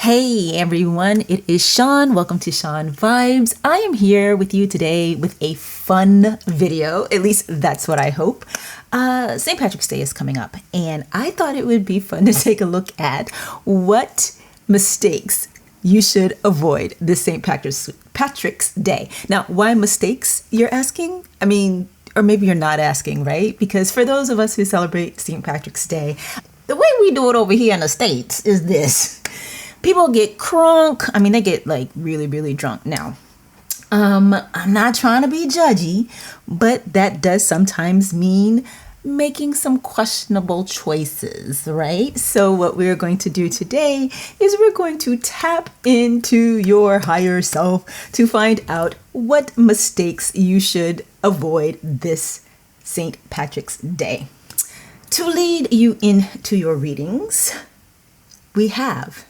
Hey everyone, it is Sean. Welcome to shon.vibes. I am here with you today with a fun video. At least that's what I hope. St. Patrick's Day is coming up, and I thought it would be fun to take a look at what mistakes you should avoid this St. Patrick's Day. Now, why mistakes, you're asking? I mean, or maybe you're not asking, right? Because for those of us who celebrate St. Patrick's Day, the way we do it over here in the States is this. People get crunk. I mean, they get like really, really drunk. Now, I'm not trying to be judgy, but that does sometimes mean making some questionable choices, right? So what we're going to do today is we're going to tap into your higher self to find out what mistakes you should avoid this St. Patrick's Day. To lead you into your readings, we have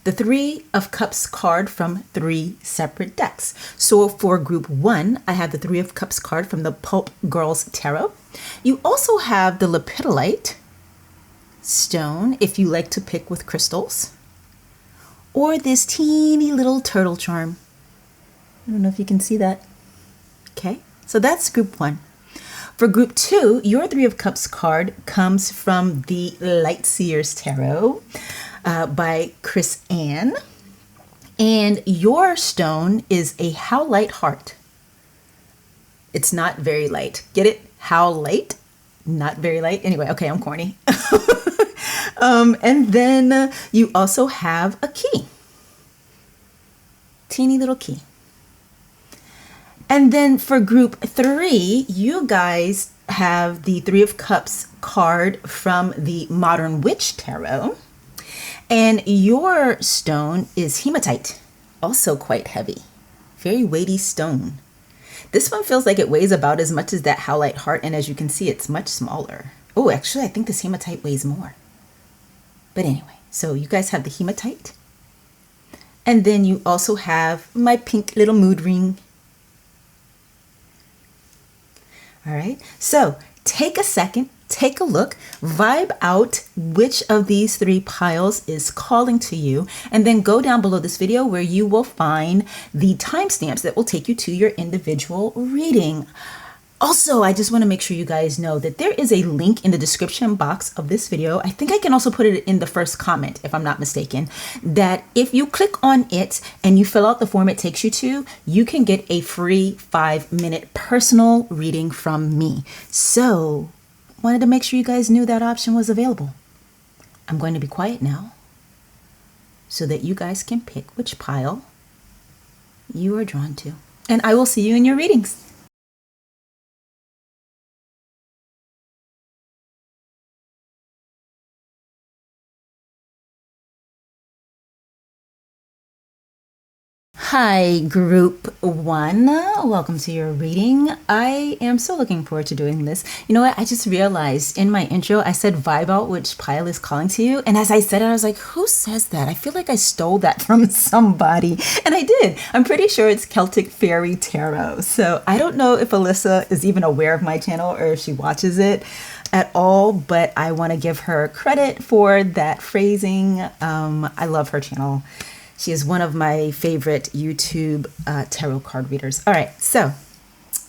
the Three of Cups card from 3 separate decks. So for group 1, I have the Three of Cups card from the Pulp Girls Tarot. You also have the lepidolite stone, if you like to pick with crystals, or this teeny little turtle charm. I don't know if you can see that. Okay, so that's group 1. For group 2, your Three of Cups card comes from the Light Seer's Tarot by Chris Ann. And your stone is a howlite heart. It's not very light. Get it? Howlite? Not very light. Anyway, okay, I'm corny. And then you also have a key. Teeny little key. And then for group 3, you guys have the Three of Cups card from the Modern Witch Tarot. And your stone is hematite, also quite heavy, very weighty stone. This one feels like it weighs about as much as that howlite heart, and as you can see, it's much smaller. Oh, actually, I think this hematite weighs more. But anyway, so you guys have the hematite. And then you also have my pink little mood ring. All right, so take a second, take a look, vibe out which of these 3 piles is calling to you, and then go down below this video where you will find the timestamps that will take you to your individual reading. Also, I just want to make sure you guys know that there is a link in the description box of this video. I think I can also put it in the first comment, if I'm not mistaken, that if you click on it and you fill out the form it takes you to, you can get a free 5-minute personal reading from me. So, wanted to make sure you guys knew that option was available. I'm going to be quiet now so that you guys can pick which pile you are drawn to. And I will see you in your readings. Hi, group 1. Welcome to your reading. I am so looking forward to doing this. You know what? I just realized in my intro, I said vibe out which pile is calling to you. And as I said it, I was like, who says that? I feel like I stole that from somebody. And I did. I'm pretty sure it's Celtic Fairy Tarot. So I don't know if Alyssa is even aware of my channel or if she watches it at all, but I want to give her credit for that phrasing. I love her channel. She is one of my favorite YouTube tarot card readers. All right, so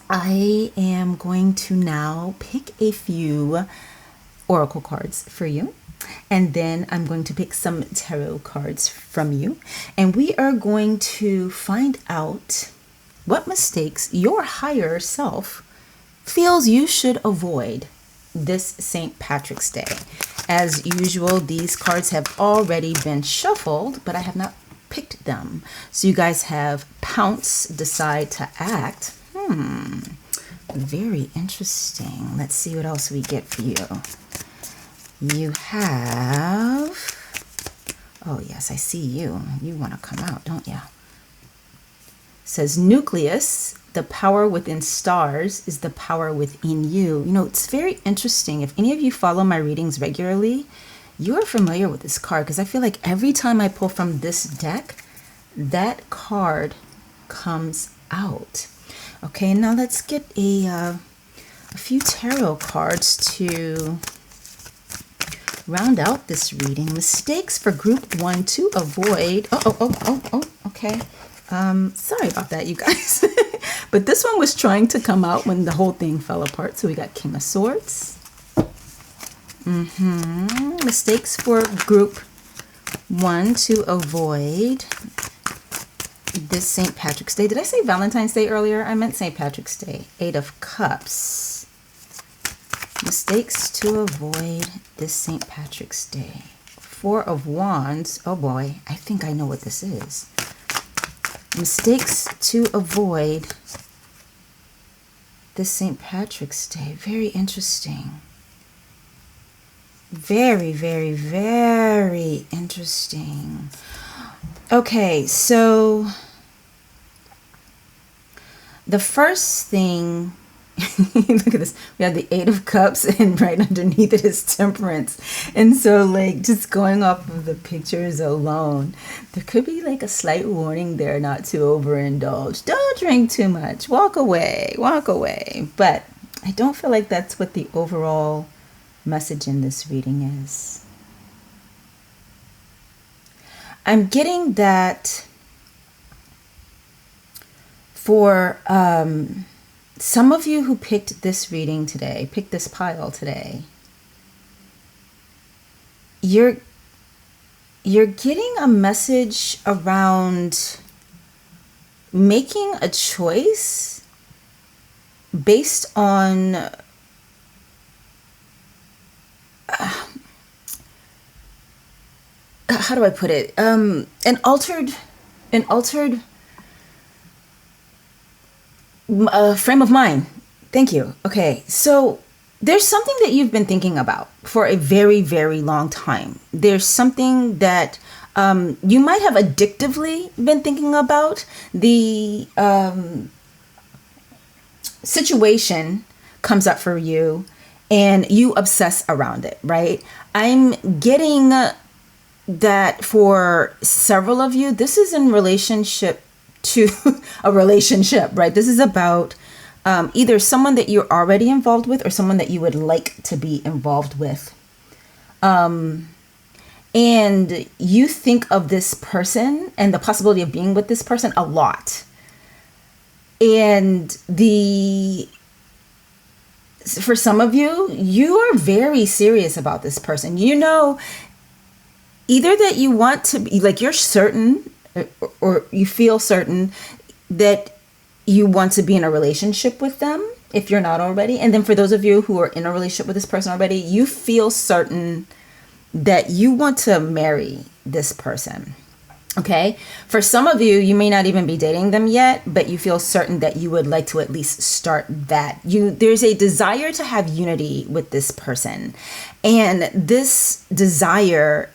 I am going to now pick a few oracle cards for you. And then I'm going to pick some tarot cards from you. And we are going to find out what mistakes your higher self feels you should avoid this St. Patrick's Day. As usual, these cards have already been shuffled, but I have not picked them. So you guys have pounce, decide to act. Very interesting. Let's see what else we get for you. You have, oh yes, I see you. You want to come out, don't you? It says nucleus, the power within stars is the power within you. You know, it's very interesting. If any of you follow my readings regularly, you're familiar with this card because I feel like every time I pull from this deck, that card comes out. Okay, now let's get a few tarot cards to round out this reading, mistakes for group 1 to avoid. Okay. Sorry about that, you guys. But this one was trying to come out when the whole thing fell apart. So we got King of Swords. Mistakes for group 1 to avoid this St. Patrick's Day. Did I say Valentine's Day earlier? I meant St. Patrick's Day. 8 of Cups. Mistakes to avoid this St. Patrick's Day. 4 of Wands. Oh boy, I think I know what this is. Mistakes to avoid this St. Patrick's Day. Very interesting. Very, very, very interesting. Okay, so the first thing, look at this. We have the 8 of Cups and right underneath it is Temperance. And so like just going off of the pictures alone, there could be like a slight warning there not to overindulge. Don't drink too much. Walk away. Walk away. But I don't feel like that's what the overall message in this reading is. I'm getting that for some of you who picked this reading today, picked this pile today, you're getting a message around making a choice based on how do I put it? An altered frame of mind. Thank you. Okay, so there's something that you've been thinking about for a very, very long time. There's something that you might have addictively been thinking about. The situation comes up for you and you obsess around it, right? I'm getting that for several of you, this is in relationship to a relationship, right? This is about either someone that you're already involved with or someone that you would like to be involved with. And you think of this person and the possibility of being with this person a lot. And for some of you, you are very serious about this person. You know, either that you want to be, like, you're certain or you feel certain that you want to be in a relationship with them if you're not already. And then for those of you who are in a relationship with this person already, you feel certain that you want to marry this person. Okay. For some of you, you may not even be dating them yet, but you feel certain that you would like to at least start that. There's a desire to have unity with this person. And this desire,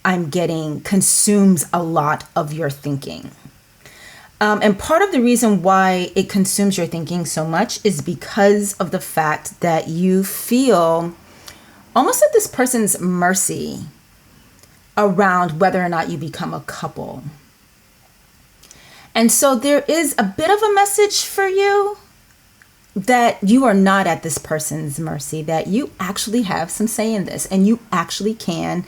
I'm getting, consumes a lot of your thinking. And part of the reason why it consumes your thinking so much is because of the fact that you feel almost at this person's mercy around whether or not you become a couple. And so there is a bit of a message for you that you are not at this person's mercy, that you actually have some say in this and you actually can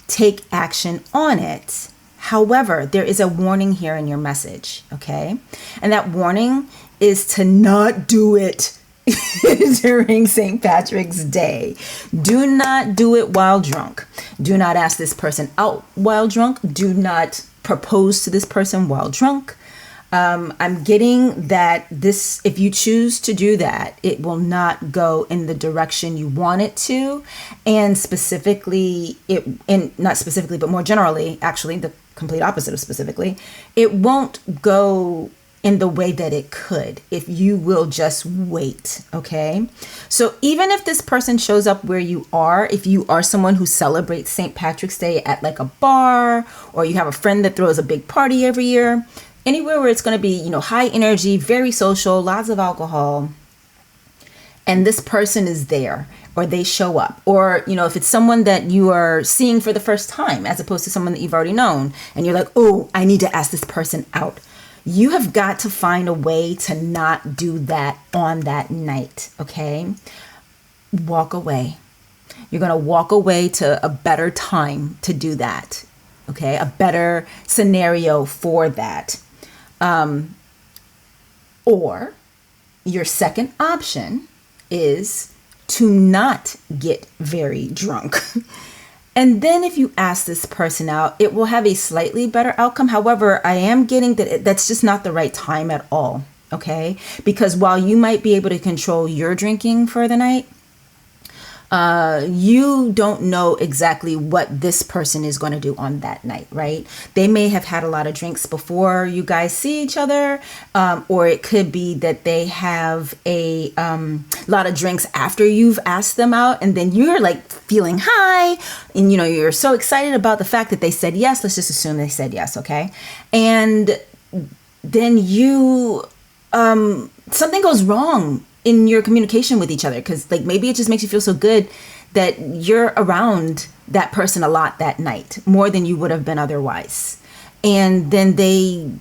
take action on it. However, there is a warning here in your message, okay? And that warning is to not do it during St. Patrick's Day. Do not do it while drunk. Do not ask this person out while drunk. Do not propose to this person while drunk. I'm getting that this, if you choose to do that, it will not go in the direction you want it to. And specifically, not specifically, but more generally, actually, the complete opposite of specifically, it won't go in the way that it could if you will just wait, okay? So even if this person shows up where you are, if you are someone who celebrates St. Patrick's Day at like a bar, or you have a friend that throws a big party every year, anywhere where it's going to be, high energy, very social, lots of alcohol, and this person is there, or they show up, or, if it's someone that you are seeing for the first time, as opposed to someone that you've already known, and you're like, oh, I need to ask this person out. You have got to find a way to not do that on that night, okay? Walk away. You're going to walk away to a better time to do that. Okay. A better scenario for that. Or your second option is to not get very drunk. And then if you ask this person out, it will have a slightly better outcome. However, I am getting that that's just not the right time at all. Okay. Because while you might be able to control your drinking for the night, you don't know exactly what this person is going to do on that night, right? They may have had a lot of drinks before you guys see each other, or it could be that they have a lot of drinks after you've asked them out, and then you're like feeling high, and you know you're so excited about the fact that they said yes. Let's just assume they said yes, okay? And then you something goes wrong in your communication with each other, because like maybe it just makes you feel so good that you're around that person a lot that night, more than you would have been otherwise. And then they,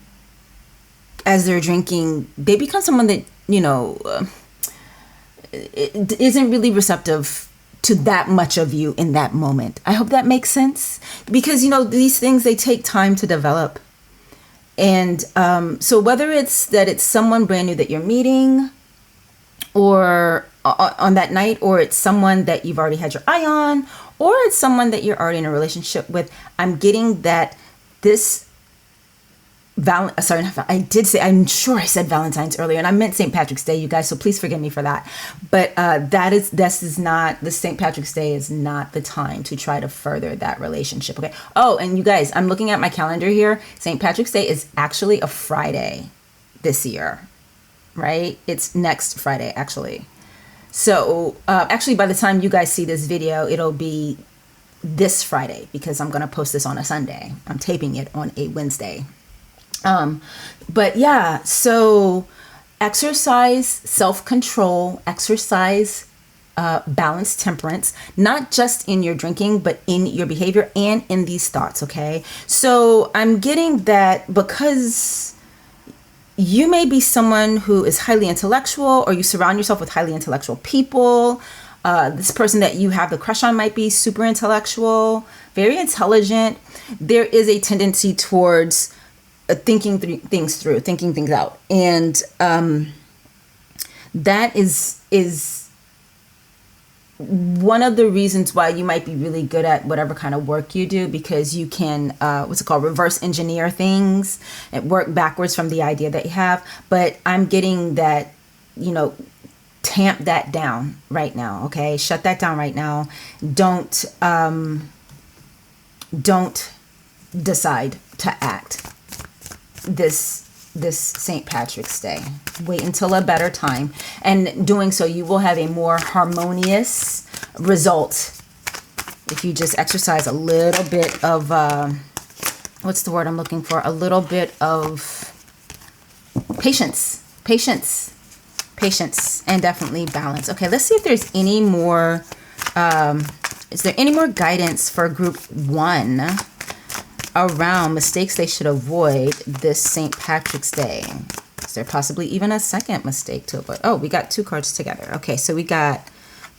as they're drinking, they become someone that, you know, isn't really receptive to that much of you in that moment. I hope that makes sense, because, you know, these things, they take time to develop. And so whether it's that it's someone brand new that you're meeting, or on that night, or it's someone that you've already had your eye on, or it's someone that you're already in a relationship with, I'm getting that this I'm sure I said Valentine's earlier, and I meant St. Patrick's Day, you guys, so please forgive me for that. But the St. Patrick's Day is not the time to try to further that relationship. Okay. Oh, and you guys, I'm looking at my calendar here. St. Patrick's Day is actually a Friday this year. Right? It's next Friday, actually. So actually, by the time you guys see this video, it'll be this Friday, because I'm going to post this on a Sunday. I'm taping it on a Wednesday. But yeah, so exercise self-control, exercise balance, temperance, not just in your drinking, but in your behavior and in these thoughts. Okay. So I'm getting that because you may be someone who is highly intellectual, or you surround yourself with highly intellectual people. This person that you have the crush on might be super intellectual, very intelligent. There is a tendency towards thinking things through, thinking things out. And that is one of the reasons why you might be really good at whatever kind of work you do, because you can, reverse engineer things and work backwards from the idea that you have. But I'm getting that, you know, tamp that down right now. Okay. Shut that down right now. Don't decide to act this St. Patrick's Day. Wait until a better time. And doing so, you will have a more harmonious result if you just exercise a little bit of, what's the word I'm looking for? A little bit of patience, and definitely balance. Okay, let's see if there's any more, is there any more guidance for group 1 around mistakes they should avoid this St. Patrick's Day? Is there possibly even a second mistake to avoid? Oh, we got 2 cards together. Okay, so we got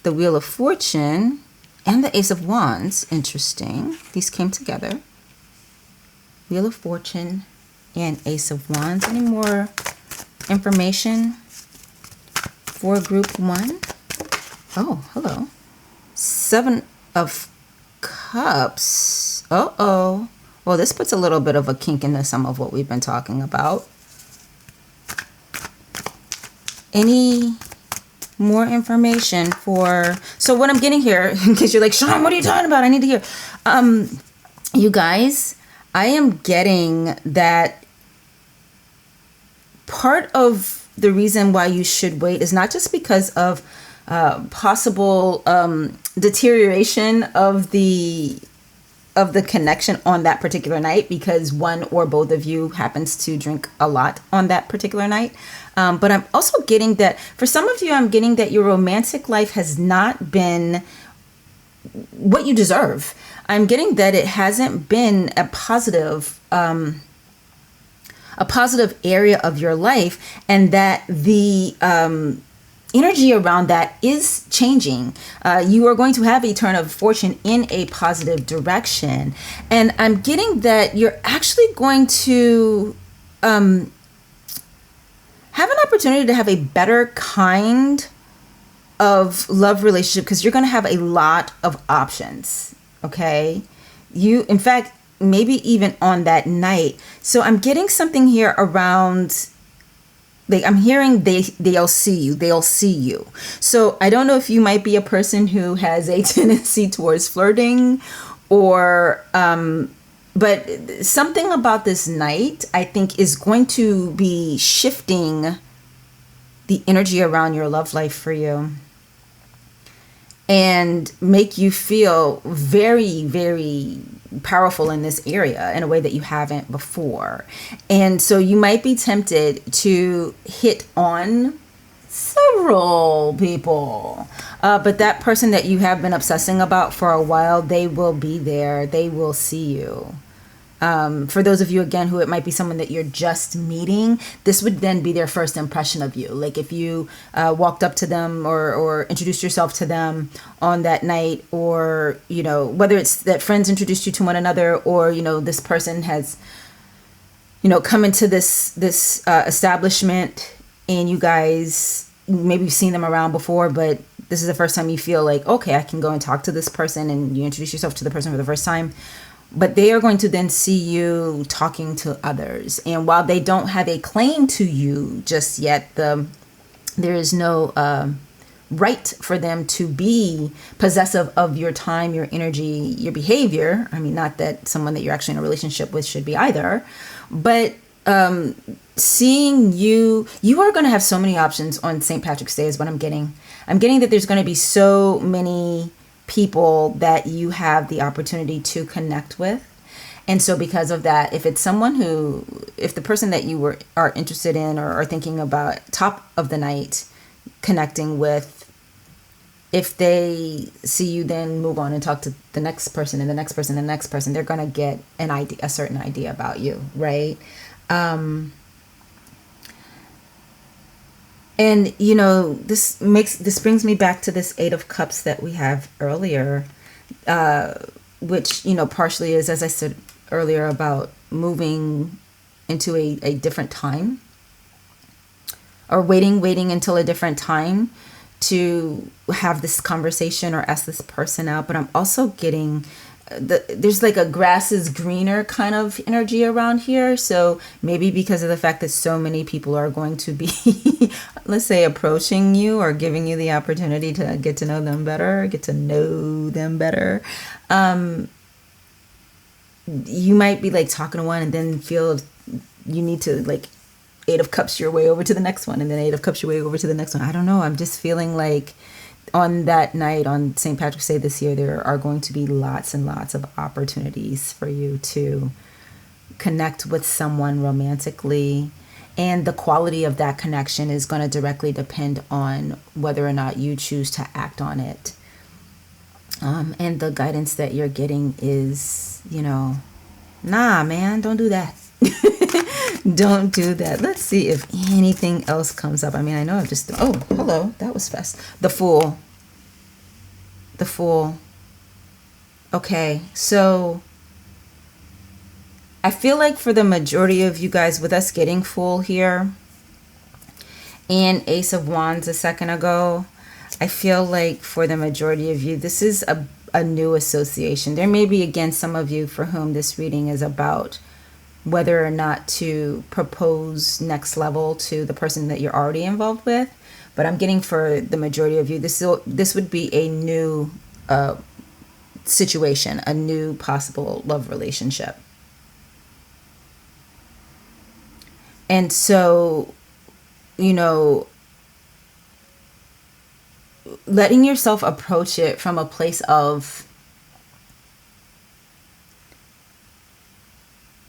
the Wheel of Fortune and the Ace of Wands. Interesting. These came together. Wheel of Fortune and Ace of Wands. Any more information for group 1? Oh, hello. 7 of Cups. Uh-oh. Well, this puts a little bit of a kink into some of what we've been talking about. Any more information for... So what I'm getting here, in case you're like, Shon, what are you talking about? I need to hear. You guys, I am getting that part of the reason why you should wait is not just because of possible deterioration of the connection on that particular night, because one or both of you happens to drink a lot on that particular night. But I'm also getting that for some of you, I'm getting that your romantic life has not been what you deserve. I'm getting that it hasn't been a positive area of your life, and that the energy around that is changing. You are going to have a turn of fortune in a positive direction. And I'm getting that you're actually going to have an opportunity to have a better kind of love relationship, because you're going to have a lot of options. Okay. In fact, maybe even on that night. So I'm getting something here around, like, I'm hearing they'll see you. So I don't know if you might be a person who has a tendency towards flirting, or but something about this night, I think, is going to be shifting the energy around your love life for you, and make you feel very, very powerful in this area in a way that you haven't before. And so you might be tempted to hit on several people. But that person that you have been obsessing about for a while, they will be there. They will see you. For those of you, again, who it might be someone that you're just meeting, this would then be their first impression of you. Like if you walked up to them or introduced yourself to them on that night, or, you know, whether it's that friends introduced you to one another, or, you know, this person has, you know, come into this establishment, and you guys, maybe you've seen them around before, but this is the first time you feel like, okay, I can go and talk to this person, and you introduce yourself to the person for the first time. But they are going to then see you talking to others. And while they don't have a claim to you just yet, there is no right for them to be possessive of your time, your energy, your behavior. I mean, not that someone that you're actually in a relationship with should be either. But seeing you are going to have so many options on St. Patrick's Day is what I'm getting. I'm getting that there's going to be so many people that you have the opportunity to connect with. And so because of that, if the person that you are interested in or are thinking about top of the night connecting with, if they see you then move on and talk to the next person and the next person and the next person, they're going to get a certain idea about you, right? And, you know, this brings me back to this Eight of Cups that we have earlier, which, you know, partially is, as I said earlier, about moving into a different time, or waiting until a different time to have this conversation or ask this person out. But I'm also getting there's like a grass is greener kind of energy around here. So maybe because of the fact that so many people are going to be, let's say, approaching you or giving you the opportunity to get to know them better, you might be like talking to one and then feel you need to like Eight of Cups your way over to the next one, and then Eight of Cups your way over to the next one. I don't know. I'm just feeling like on that night, on St. Patrick's Day this year, there are going to be lots and lots of opportunities for you to connect with someone romantically. And the quality of that connection is going to directly depend on whether or not you choose to act on it. And the guidance that you're getting is, you know, nah, man, don't do that. Don't do that. Let's see if anything else comes up. I mean, I know I've just... Oh, hello. That was fast. The Fool. Okay, so I feel like for the majority of you guys, with us getting Fool here and Ace of Wands a second ago, I feel like for the majority of you, this is a new association. There may be, again, some of you for whom this reading is about whether or not to propose next level to the person that you're already involved with. But I'm getting for the majority of you, this would be a new situation, a new possible love relationship. And so, you know, letting yourself approach it from a place of,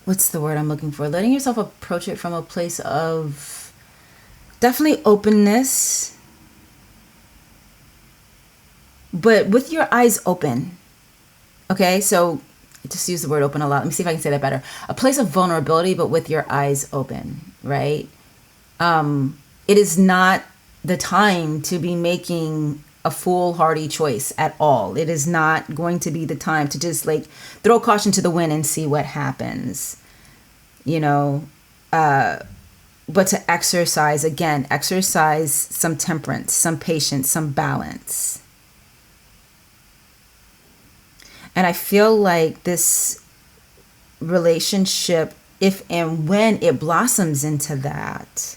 what's the word I'm looking for? Letting yourself approach it from a place of definitely openness, but with your eyes open. Okay, so just use the word open a lot. Let me see if I can say that better. A place of vulnerability, but with your eyes open, right? It is not the time to be making a foolhardy choice at all. It is not going to be the time to just like throw caution to the wind and see what happens, you know, but to exercise some temperance, some patience, some balance. And I feel like this relationship, if and when it blossoms into that,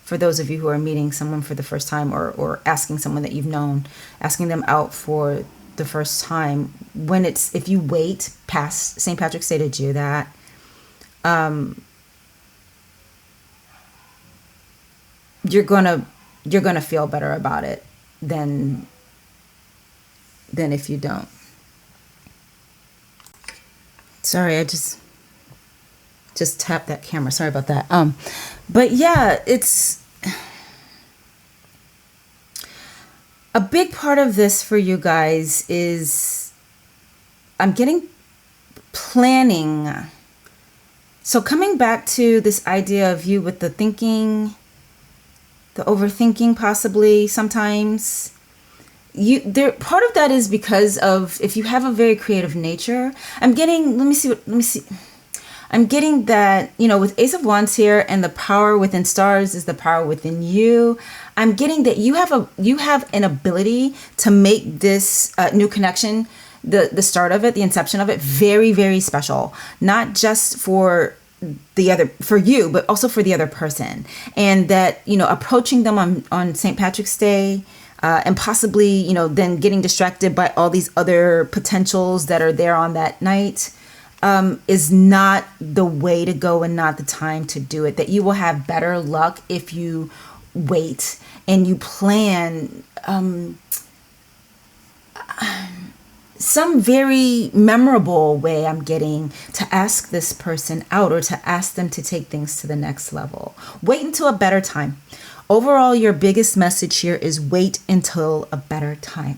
for those of you who are meeting someone for the first time, or asking someone that you've known, asking them out for the first time, if you wait past St. Patrick's Day to do that, you're gonna feel better about it than if you don't. Sorry, I just tapped that camera. Sorry about that. But yeah, it's a big part of this for you guys is I'm getting planning. So coming back to this idea of you with the thinking, the overthinking, possibly sometimes. Part of that is because of, if you have a very creative nature, I'm getting that, you know, with Ace of Wands here, and the power within stars is the power within you. I'm getting that you have an ability to make this new connection, the start of it, the inception of it, very, very special, not just for you, but also for the other person. And that, you know, approaching them on St. Patrick's Day, and possibly, you know, then getting distracted by all these other potentials that are there on that night, is not the way to go and not the time to do it. That you will have better luck if you wait and you plan some very memorable way, I'm getting, to ask this person out, or to ask them to take things to the next level. Wait until a better time. Overall, your biggest message here is wait until a better time.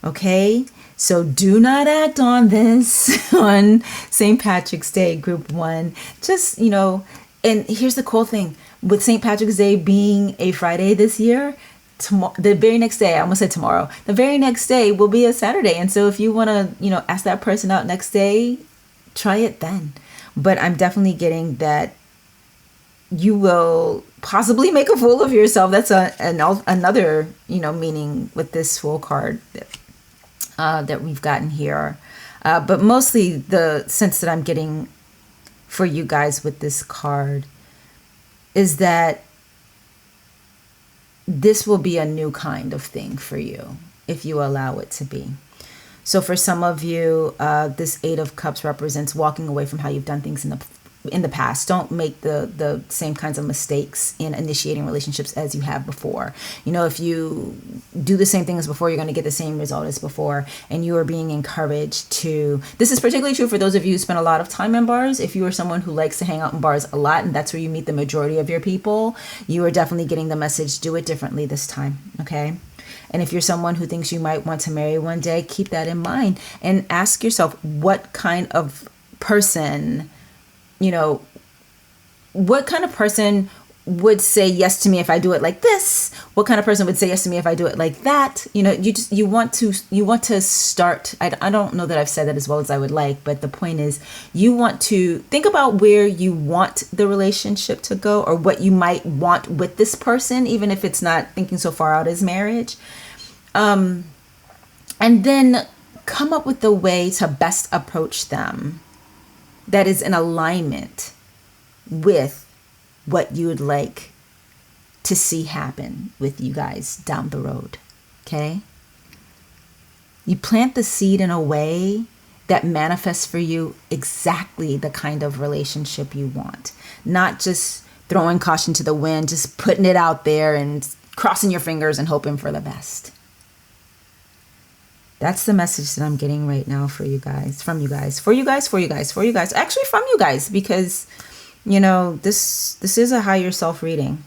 Okay? So do not act on this on St. Patrick's Day, group 1. Just, you know, and here's the cool thing. With St. Patrick's Day being a Friday this year, the very next day, I almost said tomorrow, the very next day will be a Saturday. And so if you want to, you know, ask that person out next day, try it then. But I'm definitely getting that you will possibly make a fool of yourself. That's another, you know, meaning with this Fool card that we've gotten here. But mostly the sense that I'm getting for you guys with this card is that this will be a new kind of thing for you if you allow it to be. So for some of you, this 8 of Cups represents walking away from how you've done things in the past. Don't make the same kinds of mistakes in initiating relationships as you have before. You know, if you do the same thing as before, you're going to get the same result as before. And you are being encouraged to, this is particularly true for those of you who spend a lot of time in bars. If you are someone who likes to hang out in bars a lot, and that's where you meet the majority of your people, you are definitely getting the message, do it differently this time. Okay? And if you're someone who thinks you might want to marry one day, keep that in mind and ask yourself, what kind of person, you know, what kind of person would say yes to me if I do it like this? What kind of person would say yes to me if I do it like that? You know, you want to start. I don't know that I've said that as well as I would like, but the point is, you want to think about where you want the relationship to go, or what you might want with this person, even if it's not thinking so far out as marriage. And then come up with the way to best approach them that is in alignment with what you would like to see happen with you guys down the road. Okay? You plant the seed in a way that manifests for you exactly the kind of relationship you want. Not just throwing caution to the wind, just putting it out there and crossing your fingers and hoping for the best. That's the message that I'm getting right now for you guys, from you guys, for you guys, actually from you guys, because, you know, this is a higher self reading,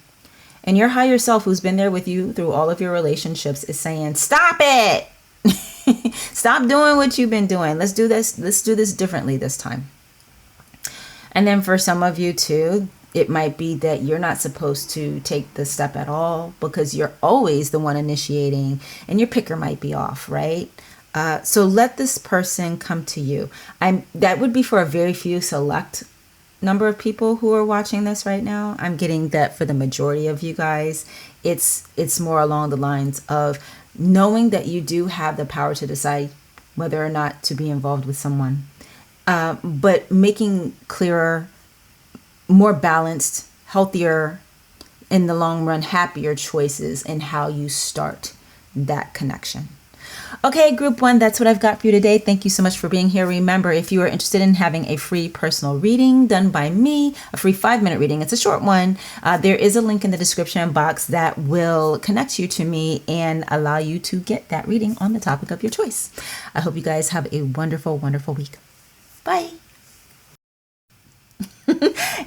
and your higher self, who's been there with you through all of your relationships, is saying, stop it. Stop doing what you've been doing. Let's do this differently this time. And then for some of you too, It might be that you're not supposed to take the step at all because you're always the one initiating and your picker might be off, right? So let this person come to you. That would be for a very few select number of people who are watching this right now. I'm getting that for the majority of you guys, it's more along the lines of knowing that you do have the power to decide whether or not to be involved with someone, but making clearer, more balanced, healthier, in the long run, happier choices in how you start that connection. Okay, group one, that's what I've got for you today. Thank you so much for being here. Remember, if you are interested in having a free personal reading done by me, a free 5-minute reading, it's a short one, there is a link in the description box that will connect you to me and allow you to get that reading on the topic of your choice. I hope you guys have a wonderful, wonderful week. Bye.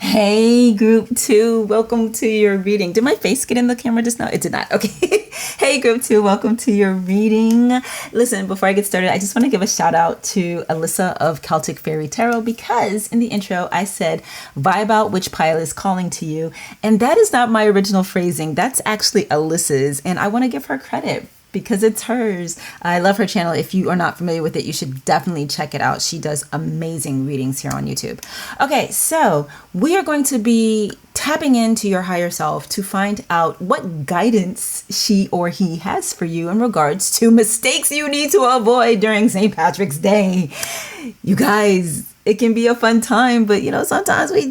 Hey, group two, welcome to your reading. Did my face get in the camera just now? It did not. Okay. Hey, group two, welcome to your reading. Listen, before I get started, I just want to give a shout out to Alyssa of Celtic Fairy Tarot, because in the intro I said, vibe out, witch pile is calling to you. And that is not my original phrasing. That's actually Alyssa's. And I want to give her credit because it's hers. I love her channel. If you are not familiar with it, you should definitely check it out. She does amazing readings here on YouTube. Okay, so we are going to be tapping into your higher self to find out what guidance she or he has for you in regards to mistakes you need to avoid during St. Patrick's Day. You guys, it can be a fun time, but sometimes we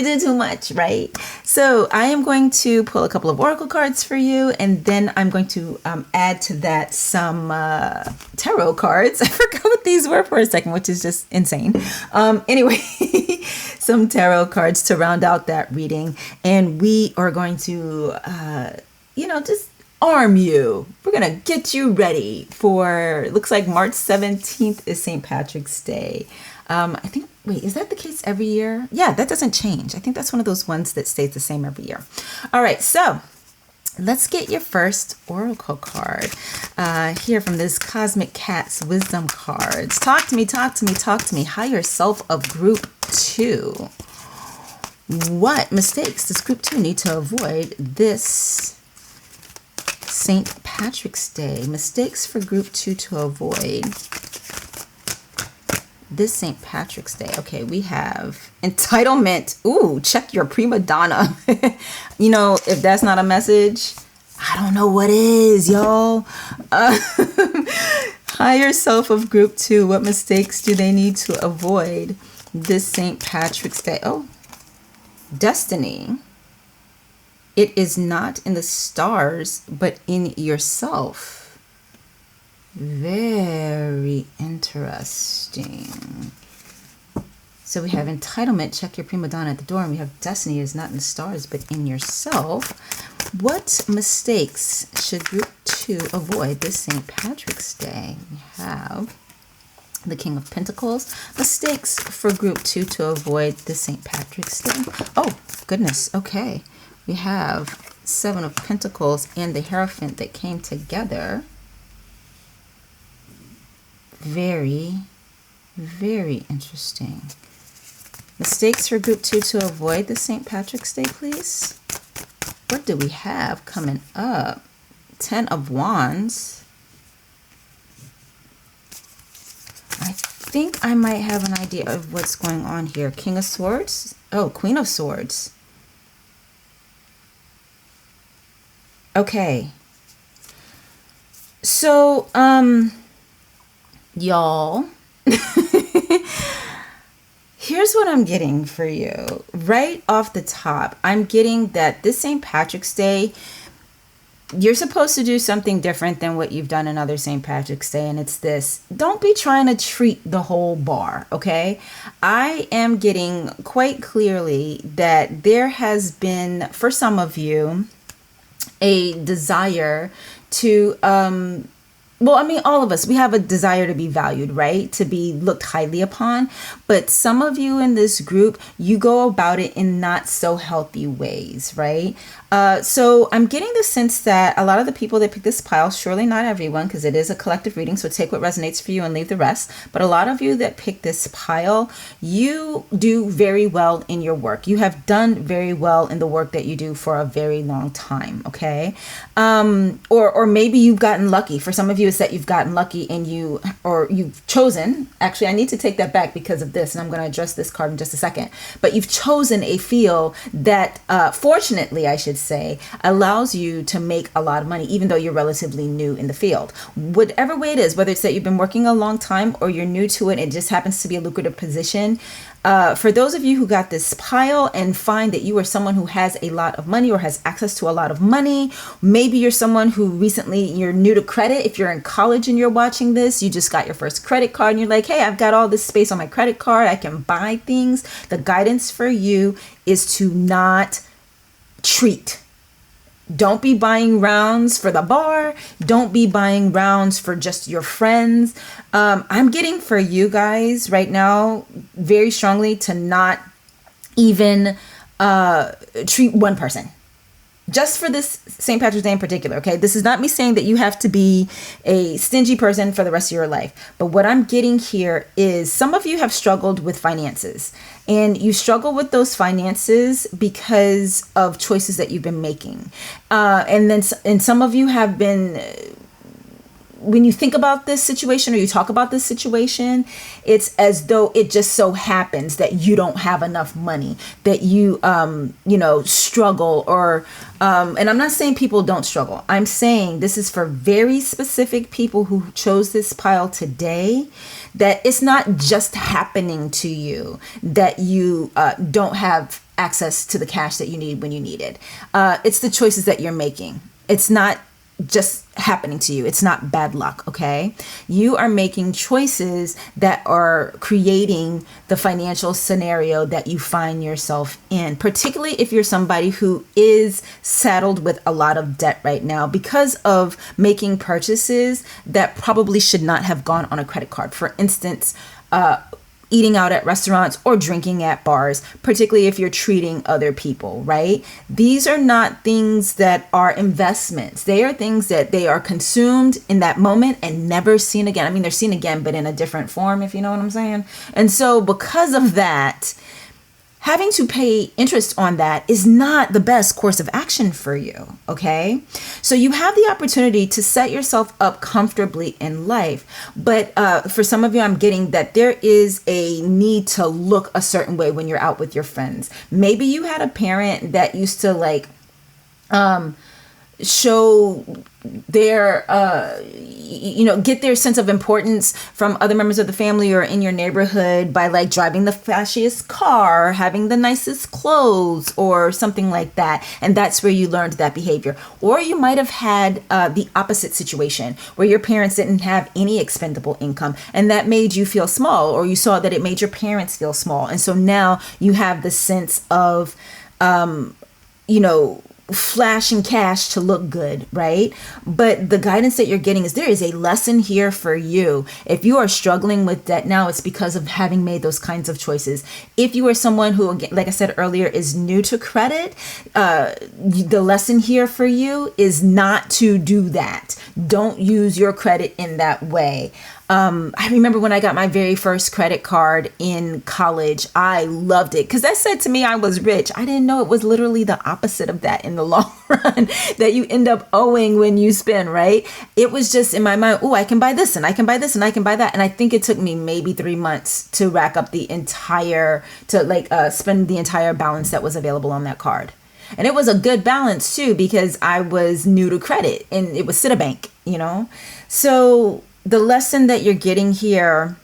do too much, right? So I am going to pull a couple of oracle cards for you, and then I'm going to add to that some tarot cards. I forgot what these were for a second, which is just insane. Anyway, some tarot cards to round out that reading, and we are going to, just arm you. We're going to get you ready for, looks like March 17th is St. Patrick's Day. I think, wait, is that the case every year? Yeah, that doesn't change. I think that's one of those ones that stays the same every year. All right, so let's get your first oracle card here from this Cosmic Cat's Wisdom cards. Talk to me, talk to me, talk to me. Higher self of group 2. What mistakes does group 2 need to avoid this St. Patrick's Day? Mistakes for group 2 to avoid this St. Patrick's Day. Okay, we have entitlement. Ooh, check your prima donna. If that's not a message, I don't know what is, y'all. Higher self of group 2. What mistakes do they need to avoid this St. Patrick's Day? Oh, destiny. It is not in the stars, but in yourself. Very interesting. So we have entitlement, check your prima donna at the door, and we have destiny is not in the stars, but in yourself. What mistakes should group 2 avoid this St. Patrick's Day? We have the King of Pentacles. Mistakes for group 2 to avoid this St. Patrick's Day. Oh, goodness. Okay. We have 7 of Pentacles and the Hierophant that came together. Very, very interesting. Mistakes for group 2 to avoid the St. Patrick's Day, please. What do we have coming up? 10 of Wands. I think I might have an idea of what's going on here. King of Swords. Oh, Queen of Swords. Okay. So, y'all, here's what I'm getting for you. Right off the top, I'm getting that this St. Patrick's Day, you're supposed to do something different than what you've done in other St. Patrick's Day, and it's this. Don't be trying to treat the whole bar, okay? I am getting quite clearly that there has been, for some of you, a desire to well, I mean, all of us, we have a desire to be valued, right? To be looked highly upon. But some of you in this group, you go about it in not so healthy ways, right? So I'm getting the sense that a lot of the people that pick this pile, surely not everyone, because it is a collective reading, so take what resonates for you and leave the rest. But a lot of you that pick this pile, you do very well in your work. You have done very well in the work that you do for a very long time, okay? Or maybe you've gotten lucky. For some of you, it's that you've gotten lucky and you've chosen. Actually, I need to take that back because of this, and I'm going to address this card in just a second. But you've chosen a field that, fortunately, I should say, allows you to make a lot of money, even though you're relatively new in the field. Whatever way it is, whether it's that you've been working a long time or you're new to it, it just happens to be a lucrative position. For those of you who got this pile and find that you are someone who has a lot of money or has access to a lot of money, maybe you're someone who you're new to credit. If you're in college and you're watching this, you just got your first credit card and you're like, hey, I've got all this space on my credit card. I can buy things. The guidance for you is to not treat. Don't be buying rounds for the bar. Don't be buying rounds for just your friends. I'm getting for you guys right now very strongly to not even treat one person. Just for this St. Patrick's Day in particular, okay? This is not me saying that you have to be a stingy person for the rest of your life. But what I'm getting here is some of you have struggled with finances. And you struggle with those finances because of choices that you've been making. And some of you have been... When you think about this situation or you talk about this situation, it's as though it just so happens that you don't have enough money, that you, struggle and I'm not saying people don't struggle. I'm saying this is for very specific people who chose this pile today, that it's not just happening to you, that you don't have access to the cash that you need when you need it. It's the choices that you're making. It's not just happening to you. It's not bad luck, okay? You are making choices that are creating the financial scenario that you find yourself in, particularly if you're somebody who is saddled with a lot of debt right now because of making purchases that probably should not have gone on a credit card. For instance, eating out at restaurants or drinking at bars, particularly if you're treating other people, right? These are not things that are investments. They are things that they are consumed in that moment and never seen again. I mean, they're seen again, but in a different form, if you know what I'm saying. And so because of that, having to pay interest on that is not the best course of action for you, okay? So you have the opportunity to set yourself up comfortably in life. But for some of you, I'm getting that there is a need to look a certain way when you're out with your friends. Maybe you had a parent that used to show their get their sense of importance from other members of the family or in your neighborhood by driving the flashiest car, having the nicest clothes or something like that, and that's where you learned that behavior. Or you might have had the opposite situation where your parents didn't have any expendable income and that made you feel small, or you saw that it made your parents feel small, and so now you have the sense of flashing cash to look good, right? But the guidance that you're getting is there is a lesson here for you. If you are struggling with debt now, it's because of having made those kinds of choices. If you are someone who, again, like I said earlier, is new to credit, the lesson here for you is not to do that. Don't use your credit in that way. I remember when I got my very first credit card in college, I loved it because that said to me I was rich. I didn't know it was literally the opposite of that in the long run, that you end up owing when you spend, right? It was just in my mind, oh, I can buy this and I can buy this and I can buy that. And I think it took me maybe 3 months to rack up spend the entire balance that was available on that card. And it was a good balance too, because I was new to credit and it was Citibank, So the lesson that you're getting here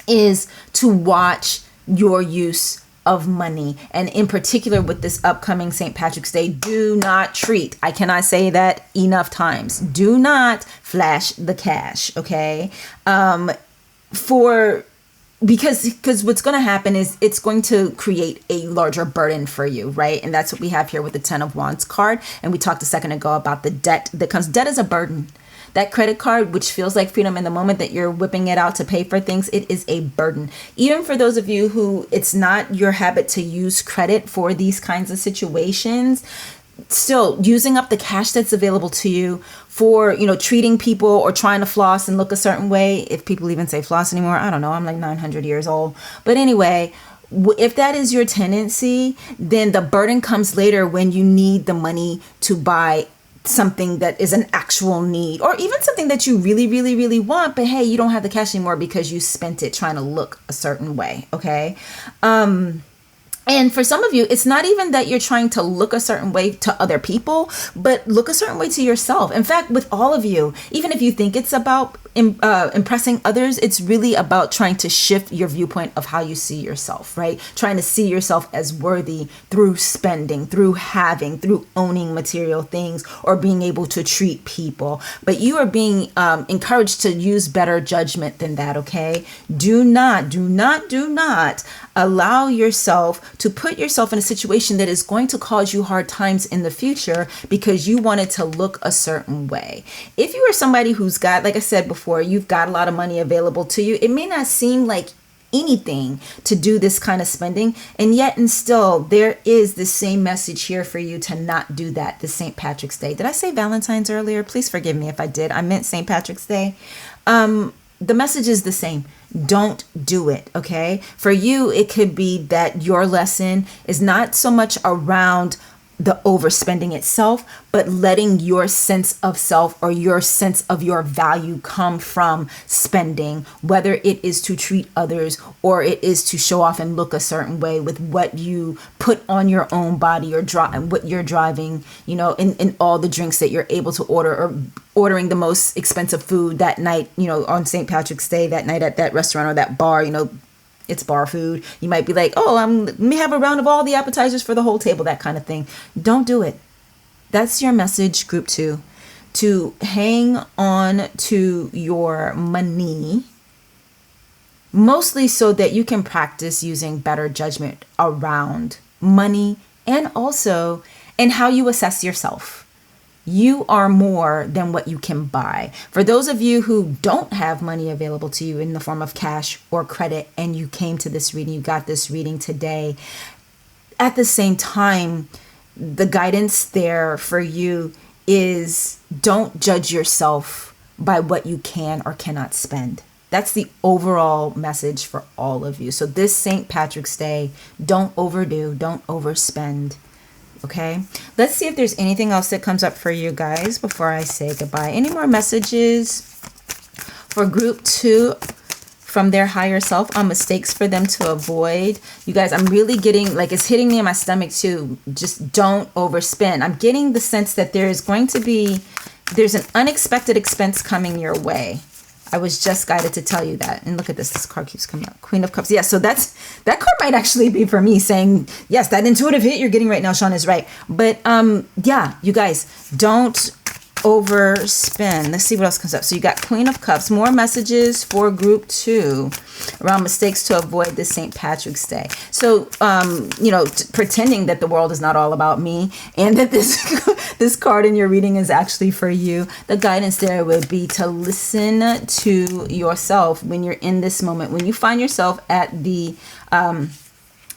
is to watch your use of money. And in particular with this upcoming St. Patrick's Day, do not treat. I cannot say that enough times. Do not flash the cash, okay? Because what's going to happen is it's going to create a larger burden for you, right? And that's what we have here with the 10 of Wands card. And we talked a second ago about the debt that comes. Debt is a burden. That credit card, which feels like freedom in the moment that you're whipping it out to pay for things, it is a burden. Even for those of you who it's not your habit to use credit for these kinds of situations, still using up the cash that's available to you for, treating people or trying to floss and look a certain way. If people even say floss anymore, I don't know. I'm like 900 years old. But anyway, if that is your tendency, then the burden comes later when you need the money to buy something that is an actual need, or even something that you really, really, really want, but hey, you don't have the cash anymore because you spent it trying to look a certain way. Okay. And for some of you, it's not even that you're trying to look a certain way to other people, but look a certain way to yourself. In fact, with all of you, even if you think it's about impressing others, it's really about trying to shift your viewpoint of how you see yourself, right? Trying to see yourself as worthy through spending, through having, through owning material things, or being able to treat people. But you are being encouraged to use better judgment than that, okay? Do not allow yourself to put yourself in a situation that is going to cause you hard times in the future because you wanted to look a certain way. If you are somebody who's got, like I said before, you've got a lot of money available to you, it may not seem like anything to do this kind of spending, and yet and still there is the same message here for you to not do that this St. Patrick's Day. Did I say Valentine's earlier? Please forgive me if I did. I meant St. Patrick's Day. The message is the same. Don't do it, okay? For you, it could be that your lesson is not so much around the overspending itself, but letting your sense of self or your sense of your value come from spending, whether it is to treat others or it is to show off and look a certain way with what you put on your own body or what you're driving, in all the drinks that you're able to order, or ordering the most expensive food that night, on St. Patrick's Day, that night at that restaurant or that bar, it's bar food. You might be like, let me have a round of all the appetizers for the whole table, that kind of thing. Don't do it. That's your message, group 2, to hang on to your money, mostly so that you can practice using better judgment around money and also in how you assess yourself. You are more than what you can buy. For those of you who don't have money available to you in the form of cash or credit, and you came to this reading, you got this reading today, at the same time, the guidance there for you is don't judge yourself by what you can or cannot spend. That's the overall message for all of you. So this St. Patrick's Day, don't overdo, don't overspend. Okay, let's see if there's anything else that comes up for you guys before I say goodbye. Any more messages for group 2 from their higher self on mistakes for them to avoid? You guys, I'm really getting, like, it's hitting me in my stomach too. Just don't overspend. I'm getting the sense that there's an unexpected expense coming your way. I was just guided to tell you that. And look at this. This card keeps coming up. Queen of Cups. Yeah, so that card might actually be for me saying, yes, that intuitive hit you're getting right now, Shon, is right. But yeah, you guys, don't overspend. Let's see what else comes up. So you got Queen of Cups. More messages for group 2 around mistakes to avoid this St. Patrick's Day. So, pretending that the world is not all about me and that this card in your reading is actually for you. The guidance there would be to listen to yourself when you're in this moment, when you find yourself at the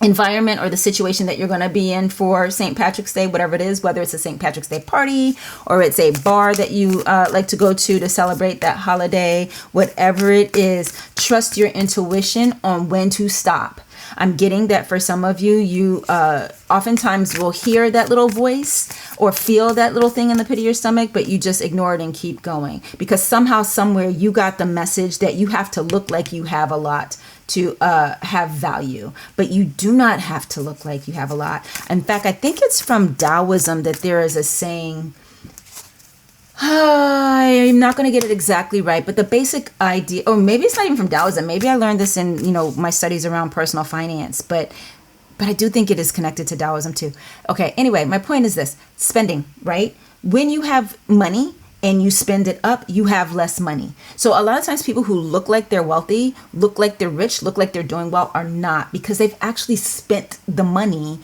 environment or the situation that you're going to be in for St. Patrick's Day, whatever it is, whether it's a St. Patrick's Day party or it's a bar that you like to go to celebrate that holiday, whatever it is, trust your intuition on when to stop. I'm getting that for some of you, you oftentimes will hear that little voice or feel that little thing in the pit of your stomach, but you just ignore it and keep going because somehow, somewhere you got the message that you have to look like you have a lot to have value, but you do not have to look like you have a lot. In fact, I think it's from Taoism that there is a saying, I'm not going to get it exactly right, but the basic idea, or maybe it's not even from Taoism. Maybe I learned this in, my studies around personal finance, but I do think it is connected to Taoism too. Okay. Anyway, my point is this: spending, right? When you have money and you spend it up, you have less money. So a lot of times people who look like they're wealthy, look like they're rich, look like they're doing well are not, because they've actually spent the money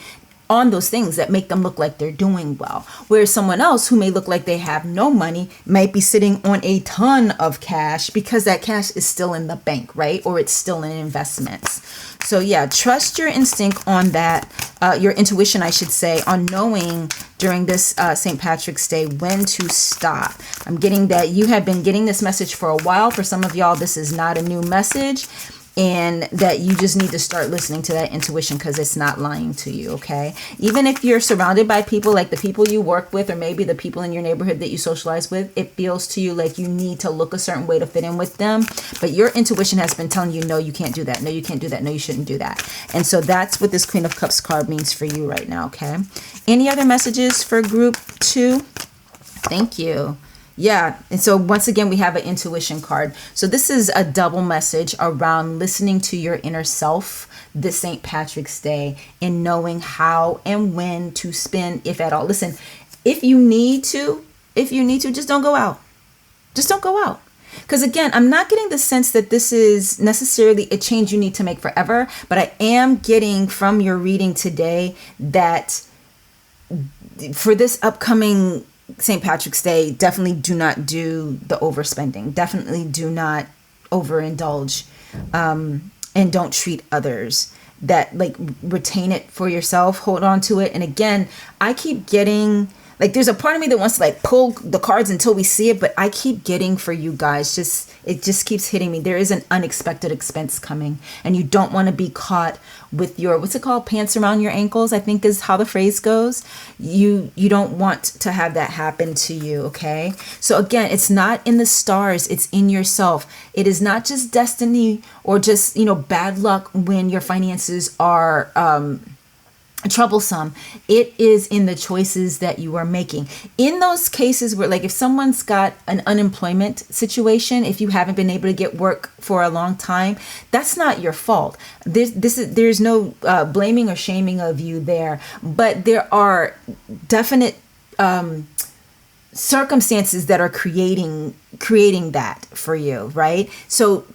on those things that make them look like they're doing well. Whereas someone else who may look like they have no money might be sitting on a ton of cash because that cash is still in the bank, right? Or it's still in investments. So yeah, trust your instinct on that, your intuition, I should say, on knowing during this St. Patrick's Day when to stop. I'm getting that you have been getting this message for a while. For some of y'all, this is not a new message, and that you just need to start listening to that intuition because it's not lying to you, okay? Even if you're surrounded by people like the people you work with or maybe the people in your neighborhood that you socialize with, it feels to you like you need to look a certain way to fit in with them. But your intuition has been telling you, no, you can't do that. No, you can't do that. No, you shouldn't do that. And so that's what this Queen of Cups card means for you right now, okay? Any other messages for group 2? Thank you. Yeah, and so once again, we have an intuition card. So this is a double message around listening to your inner self this St. Patrick's Day and knowing how and when to spend, if at all. Listen, if you need to, just don't go out. Just don't go out. Because again, I'm not getting the sense that this is necessarily a change you need to make forever, but I am getting from your reading today that for this upcoming St. Patrick's Day, definitely do not do the overspending. Definitely do not overindulge, and don't treat others. That, like, retain it for yourself, hold on to it. And again, I keep getting, like, there's a part of me that wants to like pull the cards until we see it, but I keep getting for you guys, it just keeps hitting me. There is an unexpected expense coming, and you don't want to be caught with your, what's it called, pants around your ankles, I think is how the phrase goes. You don't want to have that happen to you, okay? So again, it's not in the stars, it's in yourself. It is not just destiny or just, bad luck when your finances are troublesome. It is in the choices that you are making. In those cases where, like, if someone's got an unemployment situation, if you haven't been able to get work for a long time, that's not your fault. There's no blaming or shaming of you there, but there are definite circumstances that are creating that for you, right? So,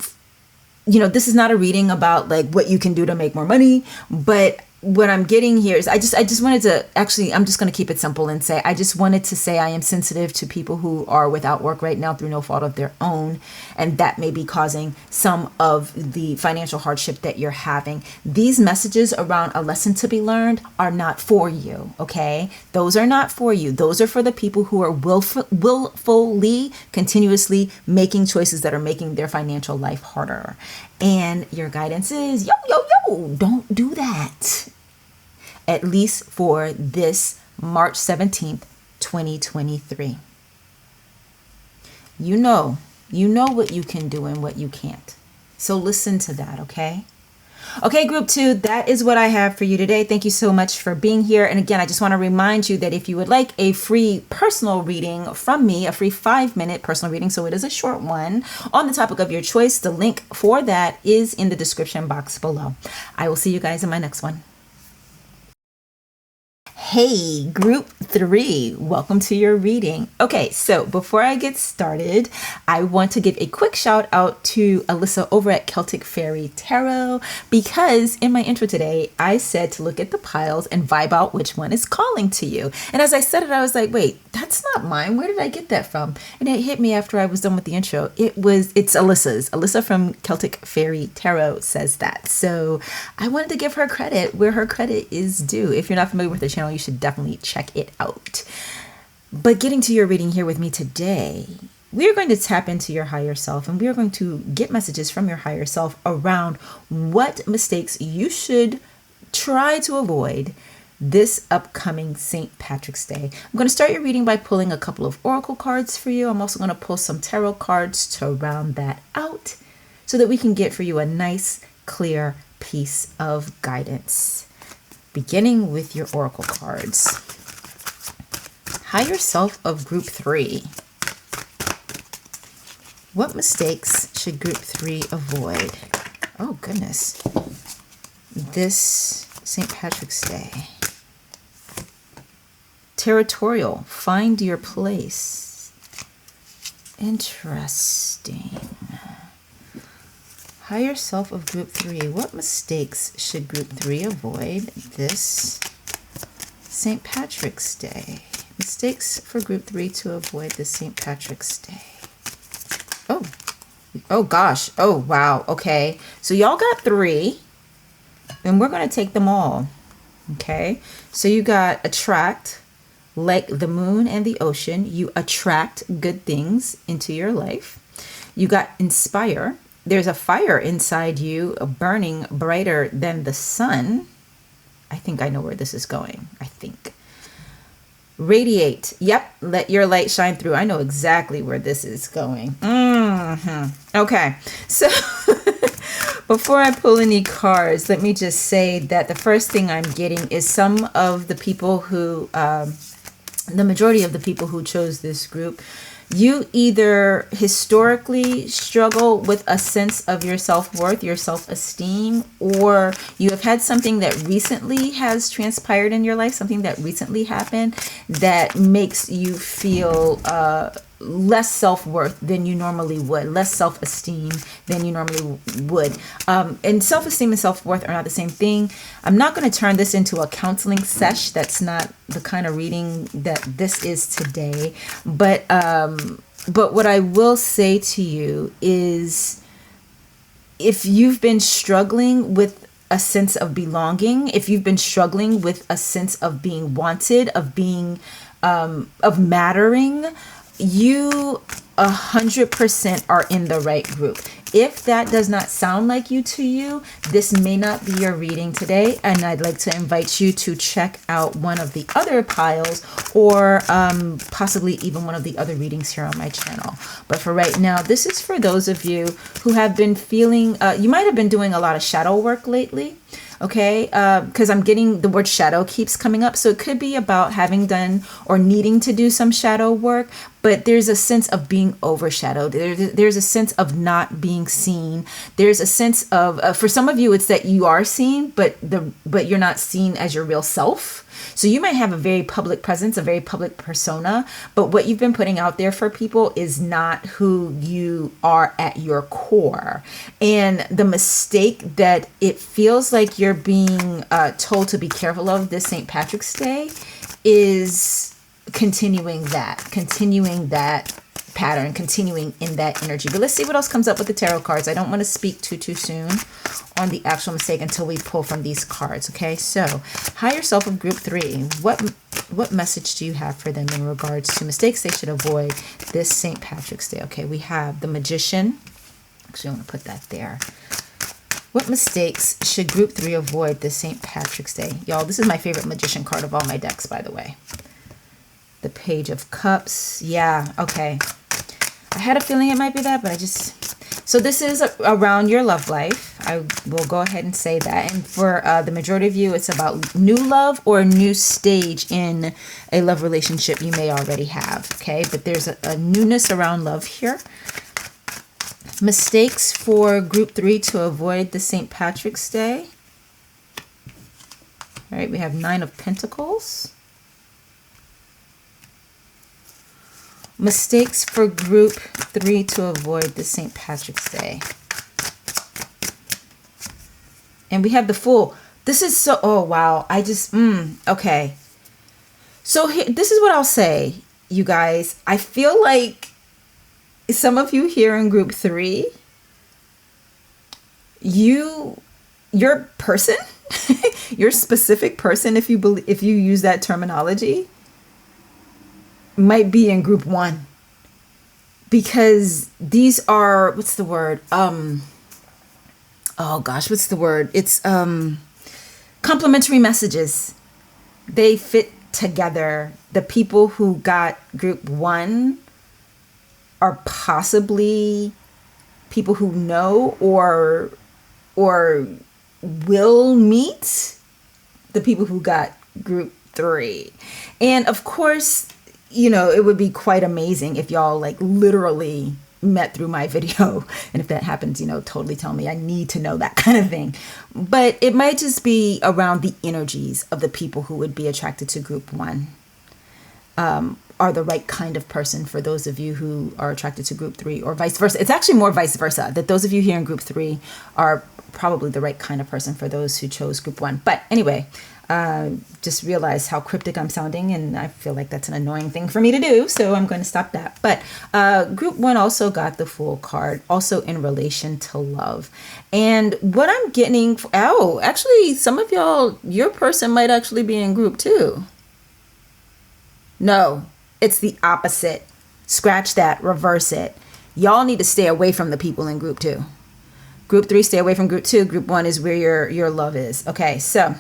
this is not a reading about like what you can do to make more money, but what I'm getting here is I just wanted to, actually, I'm just going to keep it simple and say, I just wanted to say I am sensitive to people who are without work right now through no fault of their own. And that may be causing some of the financial hardship that you're having. These messages around a lesson to be learned are not for you. Okay. Those are not for you. Those are for the people who are willfully, continuously making choices that are making their financial life harder. And your guidance is, don't do that. At least for this March 17th, 2023. You know what you can do and what you can't. So listen to that, okay? Okay, group 2, that is what I have for you today. Thank you so much for being here. And again, I just want to remind you that if you would like a free personal reading from me, a free 5-minute personal reading, so it is a short one, on the topic of your choice, the link for that is in the description box below. I will see you guys in my next one. Hey, group 3, welcome to your reading. Okay, so before I get started, I want to give a quick shout out to Alyssa over at Celtic Fairy Tarot, because in my intro today, I said to look at the piles and vibe out which one is calling to you. And as I said it, I was like, wait, that's not mine. Where did I get that from? And it hit me after I was done with the intro. It's Alyssa's. Alyssa from Celtic Fairy Tarot says that. So I wanted to give her credit where her credit is due. If you're not familiar with the channel, you should definitely check it out. But getting to your reading here with me today, we are going to tap into your higher self, and we are going to get messages from your higher self around what mistakes you should try to avoid this upcoming St. Patrick's Day. I'm going to start your reading by pulling a couple of oracle cards for you. I'm also going to pull some tarot cards to round that out so that we can get for you a nice, clear piece of guidance. Beginning with your oracle cards. Higher self of group 3. What mistakes should group 3 avoid? Oh, goodness. This St. Patrick's Day. Territorial. Find your place. Interesting. Higher self of group 3. What mistakes should group 3 avoid this St. Patrick's Day. Mistakes for group 3 to avoid the St. Patrick's Day. Oh gosh. Oh, wow. Okay. So y'all got 3, and we're going to take them all. Okay. So you got attract, like the moon and the ocean. You attract good things into your life. You got inspire. There's a fire inside you, burning brighter than the sun. I think I know where this is going. I think. Radiate. Yep. Let your light shine through. I know exactly where this is going. Okay. So before I pull any cards, let me just say that the first thing I'm getting is some of the people who, the majority of the people who chose this group, you either historically struggle with a sense of your self-worth, your self-esteem, or you have had something that recently has transpired in your life, something that recently happened that makes you feel less self-worth than you normally would, less self-esteem than you normally would. And self-esteem and self-worth are not the same thing. I'm not going to turn this into a counseling sesh. That's not the kind of reading that this is today. But what I will say to you is, if you've been struggling with a sense of belonging, if you've been struggling with a sense of being wanted, of being, of mattering, you 100% are in the right group. If that does not sound like you to you, this may not be your reading today, and I'd like to invite you to check out one of the other piles, or possibly even one of the other readings here on my channel. But for right now, this is for those of you who have been feeling, you might have been doing a lot of shadow work lately. Okay, because I'm getting the word shadow keeps coming up. So it could be about having done or needing to do some shadow work, but there's a sense of being overshadowed. There's a sense of not being seen. There's a sense of, for some of you, it's that you are seen, but you're not seen as your real self. So you might have a very public presence, a very public persona, but what you've been putting out there for people is not who you are at your core. And the mistake that it feels like you're being told to be careful of this St. Patrick's Day is continuing that pattern, continuing in that energy. But let's see what else comes up with the tarot cards. I don't want to speak too soon on the actual mistake until we pull from these cards. Okay, so higher self of group 3, what message do you have for them in regards to mistakes they should avoid this St. Patrick's Day? Okay, we have the Magician. Actually, I want to put that there. What mistakes should group 3 avoid this St. Patrick's Day? Y'all, this is my favorite Magician card of all my decks, by the way. The Page of Cups. Yeah, okay. I had a feeling it might be that, but so this is around your love life. I will go ahead and say that. And for the majority of you, it's about new love or a new stage in a love relationship you may already have. Okay, but there's a newness around love here. Mistakes for group 3 to avoid the St. Patrick's Day. All right, we have 9 of Pentacles. Mistakes for group 3 to avoid the St. Patrick's Day. And we have the Fool. This is so, oh wow. Okay. So this is what I'll say, you guys. I feel like some of you here in group 3, your person, your specific person, if you use that terminology, might be in group 1, because these are, what's the word? Oh gosh, what's the word? It's complementary messages. They fit together. The people who got group 1 are possibly people who know or will meet the people who got group 3. And of course, you know, it would be quite amazing if y'all like literally met through my video. And if that happens, you know, totally tell me. I need to know that kind of thing. But it might just be around the energies of the people who would be attracted to group 1. Are the right kind of person for those of you who are attracted to group 3, or vice versa. It's actually more vice versa, that those of you here in group 3 are probably the right kind of person for those who chose group 1. But anyway, Just realized how cryptic I'm sounding, and I feel like that's an annoying thing for me to do, so I'm going to stop that. But group 1 also got the Fool card, also in relation to love. And what I'm getting, oh, actually, some of y'all, your person might actually be in group 2. No, it's the opposite. Scratch that, reverse it. Y'all need to stay away from the people in group 2. Group 3, stay away from group 2. Group 1 is where your love is. Okay, so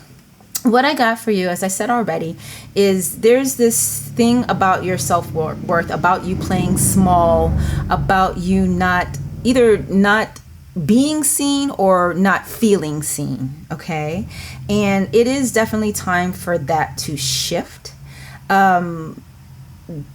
what I got for you, as I said already, is there's this thing about your self-worth, about you playing small, about you either not being seen or not feeling seen, okay? And it is definitely time for that to shift.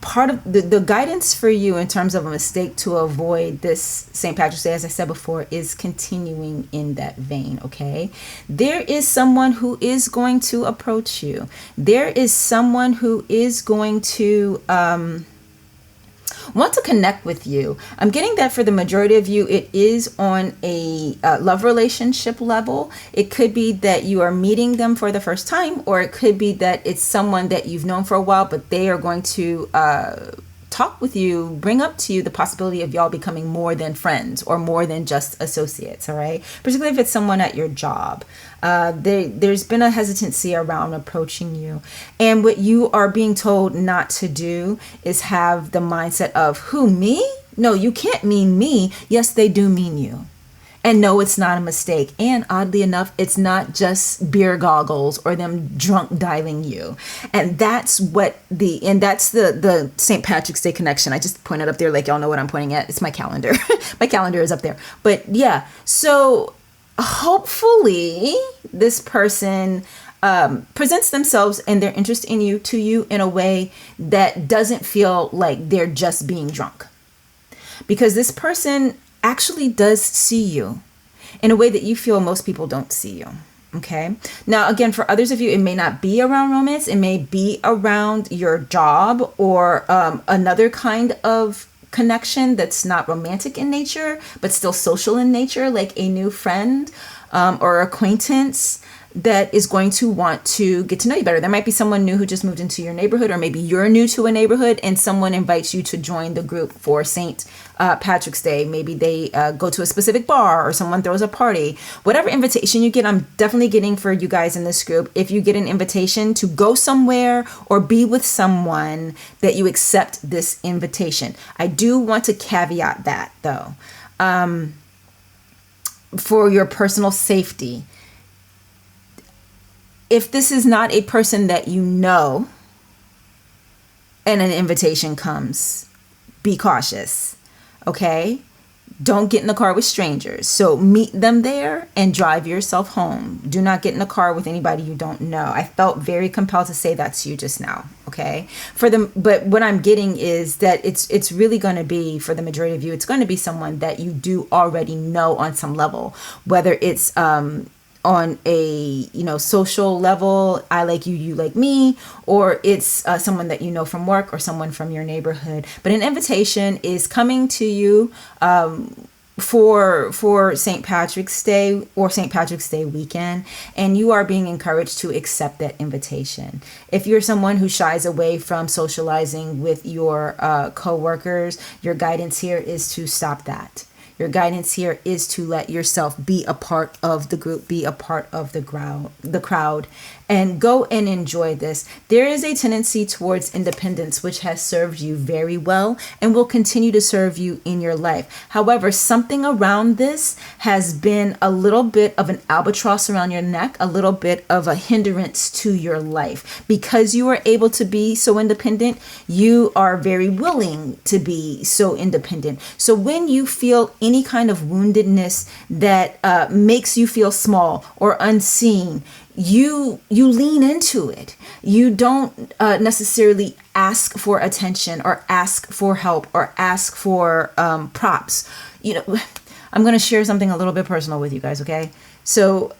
Part of the guidance for you in terms of a mistake to avoid this St. Patrick's Day, as I said before, is continuing in that vein, okay? There is someone who is going to approach you. There is someone who is going to want to connect with you. I'm getting that for the majority of you, it is on a love relationship level. It could be that you are meeting them for the first time, or it could be that it's someone that you've known for a while, but they are going to talk with you, bring up to you the possibility of y'all becoming more than friends or more than just associates, all right? Particularly if it's someone at your job. There's been a hesitancy around approaching you. And what you are being told not to do is have the mindset of, who, me? No, you can't mean me. Yes, they do mean you. And no, it's not a mistake. And oddly enough, it's not just beer goggles or them drunk dialing you. And that's the St. Patrick's Day connection. I just pointed up there like y'all know what I'm pointing at. It's my calendar. My calendar is up there. But yeah, so hopefully this person presents themselves and their interest in you to you in a way that doesn't feel like they're just being drunk. Because this person actually does see you in a way that you feel most people don't see you. Okay. Now, again, for others of you, it may not be around romance. It may be around your job or another kind of connection that's not romantic in nature, but still social in nature, like a new friend or acquaintance that is going to want to get to know you better. There might be someone new who just moved into your neighborhood, or maybe you're new to a neighborhood and someone invites you to join the group for St. Patrick's Day. Maybe they go to a specific bar or someone throws a party. Whatever invitation you get, I'm definitely getting for you guys in this group. If you get an invitation to go somewhere or be with someone, that you accept this invitation. I do want to caveat that though, for your personal safety. If this is not a person that you know and an invitation comes, be cautious, okay? Don't get in the car with strangers. So meet them there and drive yourself home. Do not get in the car with anybody you don't know. I felt very compelled to say that to you just now, okay? But what I'm getting is that it's really going to be, for the majority of you, it's going to be someone that you do already know on some level, whether it's on a social level, I like you, you like me, or it's someone that you know from work or someone from your neighborhood. But an invitation is coming to you for St. Patrick's Day or St. Patrick's Day weekend, and you are being encouraged to accept that invitation. If you're someone who shies away from socializing with your coworkers, your guidance here is to stop that. Your guidance here is to let yourself be a part of the group, be a part of the crowd, and go and enjoy this. There is a tendency towards independence, which has served you very well and will continue to serve you in your life. However, something around this has been a little bit of an albatross around your neck, a little bit of a hindrance to your life. Because you are able to be so independent, you are very willing to be so independent. So when you feel any kind of woundedness that makes you feel small or unseen, you lean into it. You don't necessarily ask for attention or ask for help or ask for props. I'm going to share something a little bit personal with you guys, okay? So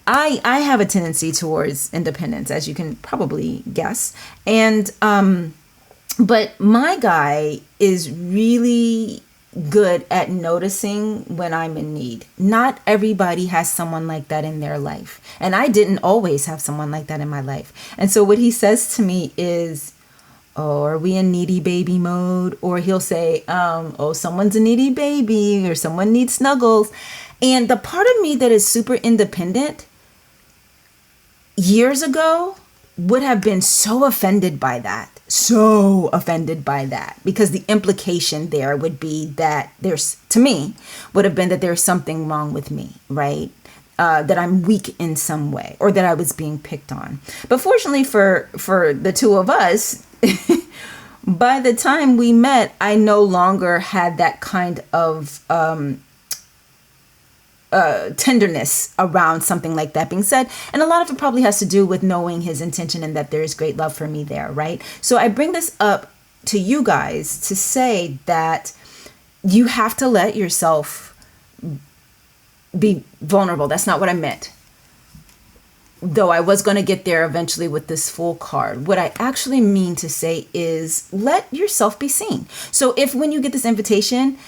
I have a tendency towards independence, as you can probably guess. And but my guy is really good at noticing when I'm in need. Not everybody has someone like that in their life. And I didn't always have someone like that in my life. And so what he says to me is, oh, are we in needy baby mode? Or he'll say, oh, someone's a needy baby, or someone needs snuggles. And the part of me that is super independent years ago would have been so offended by that. So offended by that, because the implication there would be that to me, would have been that there's something wrong with me, right? That I'm weak in some way, or that I was being picked on. But fortunately for the two of us, by the time we met, I no longer had that kind of tenderness around something like that being said. And a lot of it probably has to do with knowing his intention and that there is great love for me there, right? So I bring this up to you guys to say that you have to let yourself be vulnerable. That's not what I meant. Though I was going to get there eventually with this Fool card. What I actually mean to say is let yourself be seen. So if when you get this invitation,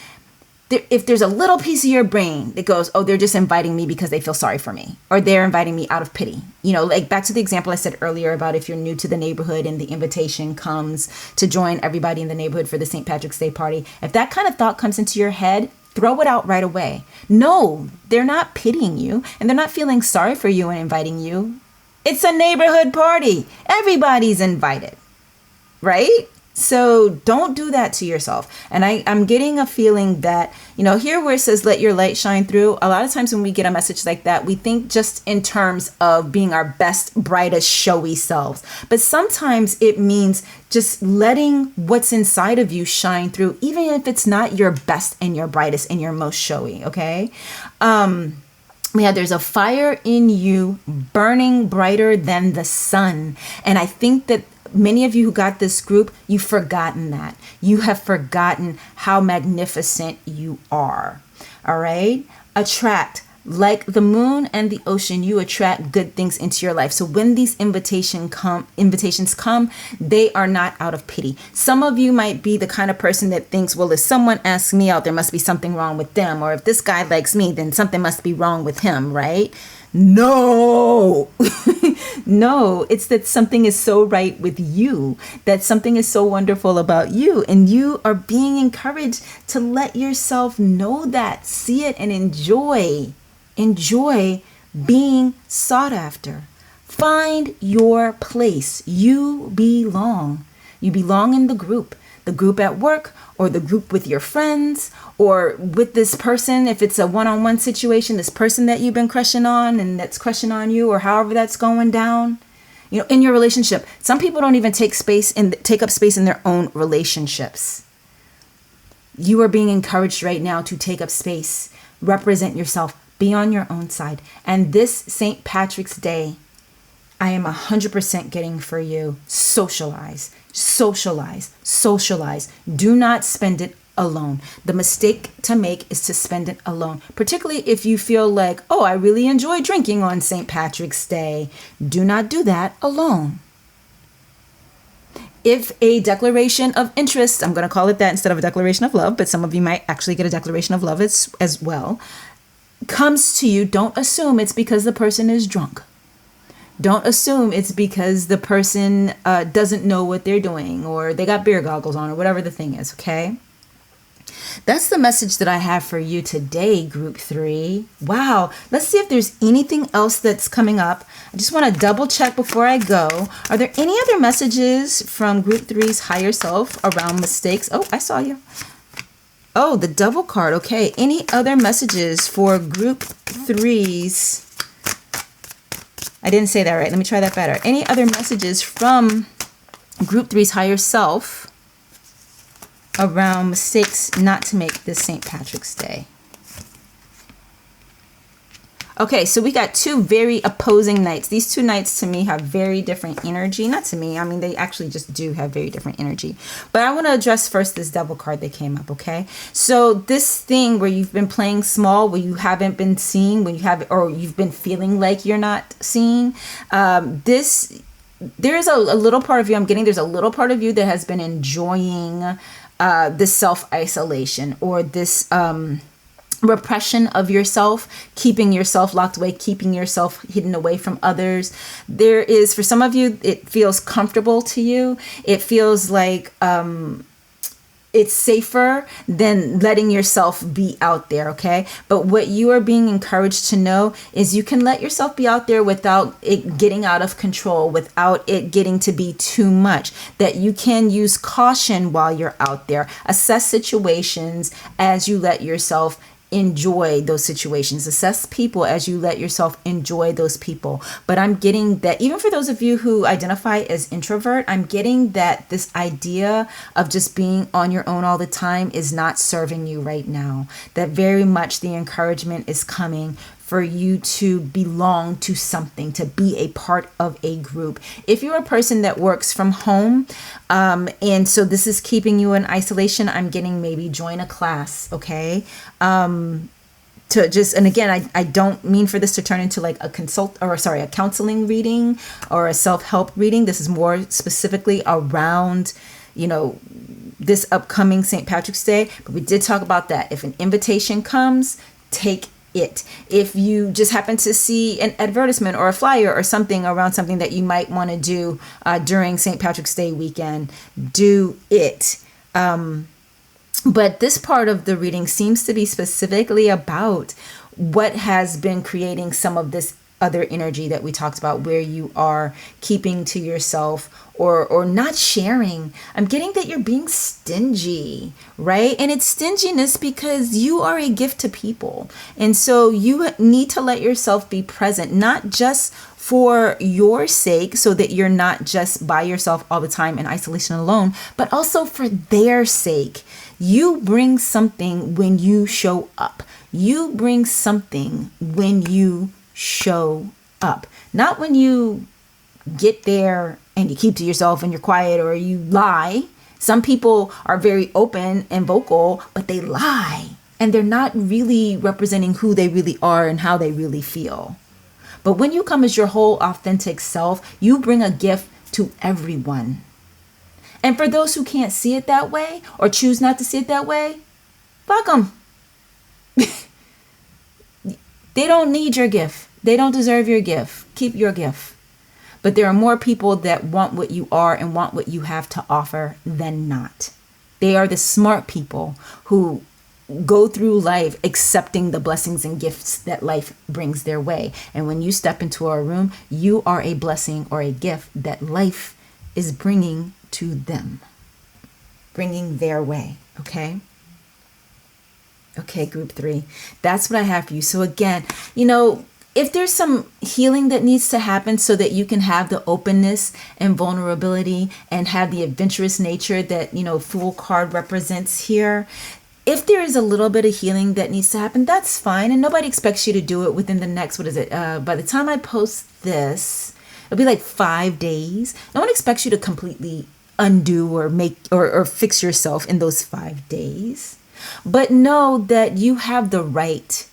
if there's a little piece of your brain that goes, oh, they're just inviting me because they feel sorry for me, or they're inviting me out of pity. You know, like back to the example I said earlier about if you're new to the neighborhood and the invitation comes to join everybody in the neighborhood for the St. Patrick's Day party. If that kind of thought comes into your head, throw it out right away. No, they're not pitying you and they're not feeling sorry for you and inviting you. It's a neighborhood party. Everybody's invited, right? So don't do that to yourself. And I'm getting a feeling that, you know, here where it says, let your light shine through. A lot of times when we get a message like that, we think just in terms of being our best, brightest, showy selves. But sometimes it means just letting what's inside of you shine through, even if it's not your best and your brightest and your most showy. Okay. There's a fire in you burning brighter than the sun. And I think that many of you who got this group, you've forgotten that. You have forgotten how magnificent you are. All right? Attract. Like the moon and the ocean, you attract good things into your life. So when these invitations come, they are not out of pity. Some of you might be the kind of person that thinks, well, if someone asks me out, there must be something wrong with them. Or if this guy likes me, then something must be wrong with him, right? No, no, it's that something is so right with you, that something is so wonderful about you, and you are being encouraged to let yourself know that, see it, and enjoy being sought after. Find your place. You belong. You belong in the group at work, or the group with your friends, or with this person. If it's a one-on-one situation, this person that you've been crushing on and that's crushing on you, or however that's going down, you know, in your relationship. Some people don't even take up space in their own relationships. You are being encouraged right now to take up space, represent yourself, be on your own side. And this St. Patrick's Day, I am 100% getting for you. Socialize. Do not spend it alone. The mistake to make is to spend it alone, particularly if you feel like, oh, I really enjoy drinking on St. Patrick's Day. Do not do that alone. If a declaration of interest, I'm going to call it that instead of a declaration of love, but some of you might actually get a declaration of love as well, comes to you, don't assume it's because the person is drunk. Don't assume it's because the person doesn't know what they're doing, or they got beer goggles on, or whatever the thing is, okay? That's the message that I have for you today, Group 3. Wow. Let's see if there's anything else that's coming up. I just want to double check before I go. Are there any other messages from Group 3's higher self around mistakes? Oh, I saw you. Oh, the Devil card. Okay. Any other messages for Group 3's... I didn't say that right. Let me try that better. Any other messages from Group 3's higher self around mistakes not to make this St. Patrick's Day? Okay, so we got two very opposing nights. These two nights to me have very different energy. Not to me. I mean, they actually just do have very different energy. But I want to address first this Devil card that came up, okay? So this thing where you've been playing small, where you haven't been seen, when you have, or you've been feeling like you're not seen, there's a little part of you, there's a little part of you that has been enjoying this self-isolation or this repression of yourself, keeping yourself locked away, keeping yourself hidden away from others. There is, for some of you, it feels comfortable to you. It feels like it's safer than letting yourself be out there, okay? But what you are being encouraged to know is you can let yourself be out there without it getting out of control, without it getting to be too much, that you can use caution while you're out there. Assess situations as you let yourself enjoy those situations. Assess people as you let yourself enjoy those people. But I'm getting that even for those of you who identify as introvert, I'm getting that this idea of just being on your own all the time is not serving you right now. That very much the encouragement is coming for you to belong to something, to be a part of a group. If you're a person that works from home, and so this is keeping you in isolation, I'm getting maybe join a class, okay? To just, and again, I don't mean for this to turn into like a counseling reading or a self-help reading. This is more specifically around, this upcoming St. Patrick's Day. But we did talk about that. If an invitation comes, take it. If you just happen to see an advertisement or a flyer or something around something that you might want to do during St. Patrick's Day weekend, do it. But this part of the reading seems to be specifically about what has been creating some of this other energy that we talked about, where you are keeping to yourself or not sharing. I'm getting that you're being stingy, right? And it's stinginess because you are a gift to people. And so you need to let yourself be present, not just for your sake, so that you're not just by yourself all the time in isolation alone, but also for their sake. You bring something when you show up. You bring something when you show up, not when you get there and you keep to yourself and you're quiet or you lie. Some people are very open and vocal, but they lie and they're not really representing who they really are and how they really feel. But when you come as your whole authentic self, you bring a gift to everyone. And for those who can't see it that way or choose not to see it that way, fuck them. They don't need your gift. They don't deserve your gift. Keep your gift. But there are more people that want what you are and want what you have to offer than not. They are the smart people who go through life accepting the blessings and gifts that life brings their way. And when you step into a room, you are a blessing or a gift that life is bringing to them, bringing their way. Okay? Okay, group 3. That's what I have for you. So again, if there's some healing that needs to happen so that you can have the openness and vulnerability and have the adventurous nature that, Fool card represents here, if there is a little bit of healing that needs to happen, that's fine. And nobody expects you to do it within the next, by the time I post this, it'll be like 5 days. No one expects you to completely undo or make or fix yourself in those 5 days. But know that you have the right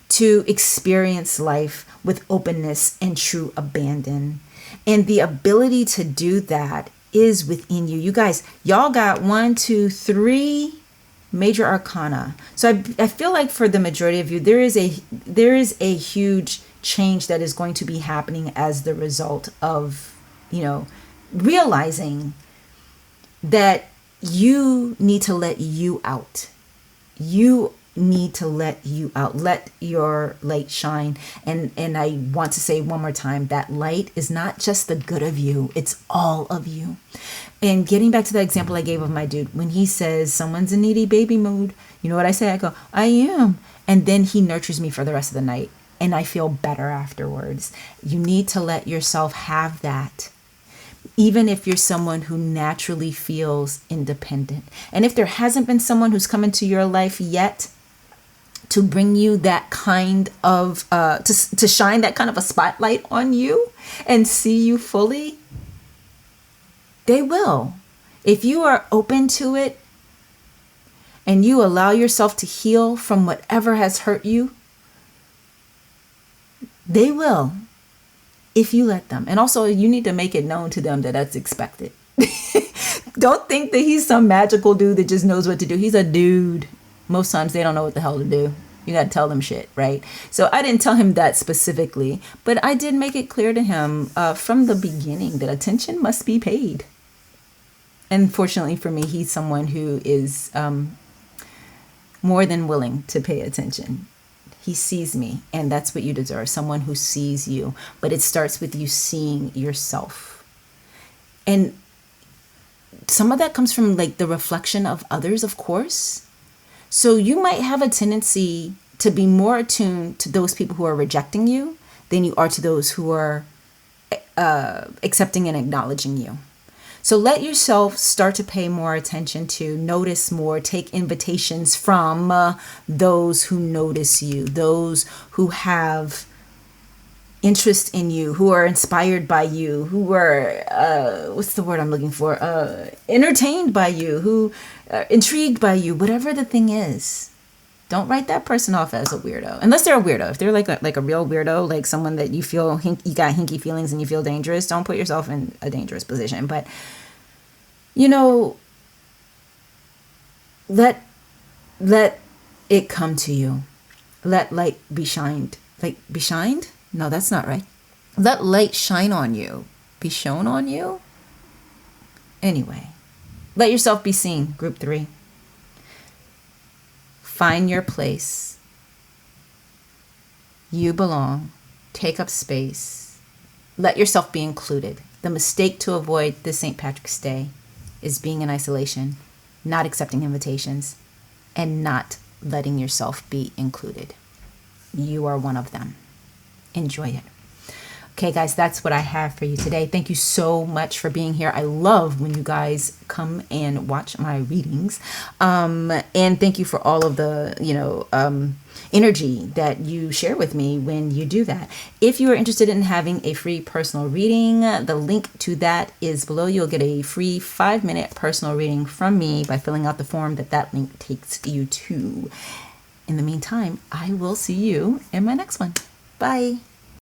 to experience life with openness and true abandon. And the ability to do that is within you. You guys, y'all got 1, 2, 3 major arcana. So I feel like for the majority of you, there is a huge change that is going to be happening as the result of, realizing that you need to let you out. You need to let you out. Let your light shine. And I want to say one more time, that light is not just the good of you, it's all of you. And getting back to that example I gave of my dude, when he says someone's in needy baby mood, you know what I say? I go, I am. And then he nurtures me for the rest of the night and I feel better afterwards. You need to let yourself have that. Even if you're someone who naturally feels independent. And if there hasn't been someone who's come into your life yet to bring you that kind of, to shine that kind of a spotlight on you and see you fully, they will. If you are open to it and you allow yourself to heal from whatever has hurt you, they will. If you let them. And also you need to make it known to them that that's expected. Don't think that he's some magical dude that just knows what to do. He's a dude. Most times they don't know what the hell to do. You got to tell them shit, right? So I didn't tell him that specifically, but I did make it clear to him from the beginning that attention must be paid. And fortunately for me, he's someone who is more than willing to pay attention. He sees me, and that's what you deserve, someone who sees you. But it starts with you seeing yourself. And some of that comes from like the reflection of others, of course. So you might have a tendency to be more attuned to those people who are rejecting you than you are to those who are accepting and acknowledging you. So let yourself start to pay more attention to, notice more, take invitations from those who notice you, those who have interest in you, who are inspired by you, who are, what's the word I'm looking for? Entertained by you, who are intrigued by you, whatever the thing is. Don't write that person off as a weirdo, unless they're a weirdo. If they're like a real weirdo, like someone that you feel you got hinky feelings and you feel dangerous, don't put yourself in a dangerous position. But you know, let it come to you. Let light be shined. Like be shined? No, that's not right. Let light shine on you. Be shown on you. Anyway, let yourself be seen. Group 3. Find your place. You belong. Take up space. Let yourself be included. The mistake to avoid this St. Patrick's Day is being in isolation, not accepting invitations, and not letting yourself be included. You are one of them. Enjoy it. Okay, guys, that's what I have for you today. Thank you so much for being here. I love when you guys come and watch my readings. And thank you for all of the, energy that you share with me when you do that. If you are interested in having a free personal reading, the link to that is below. You'll get a free 5-minute personal reading from me by filling out the form that link takes you to. In the meantime, I will see you in my next one. Bye.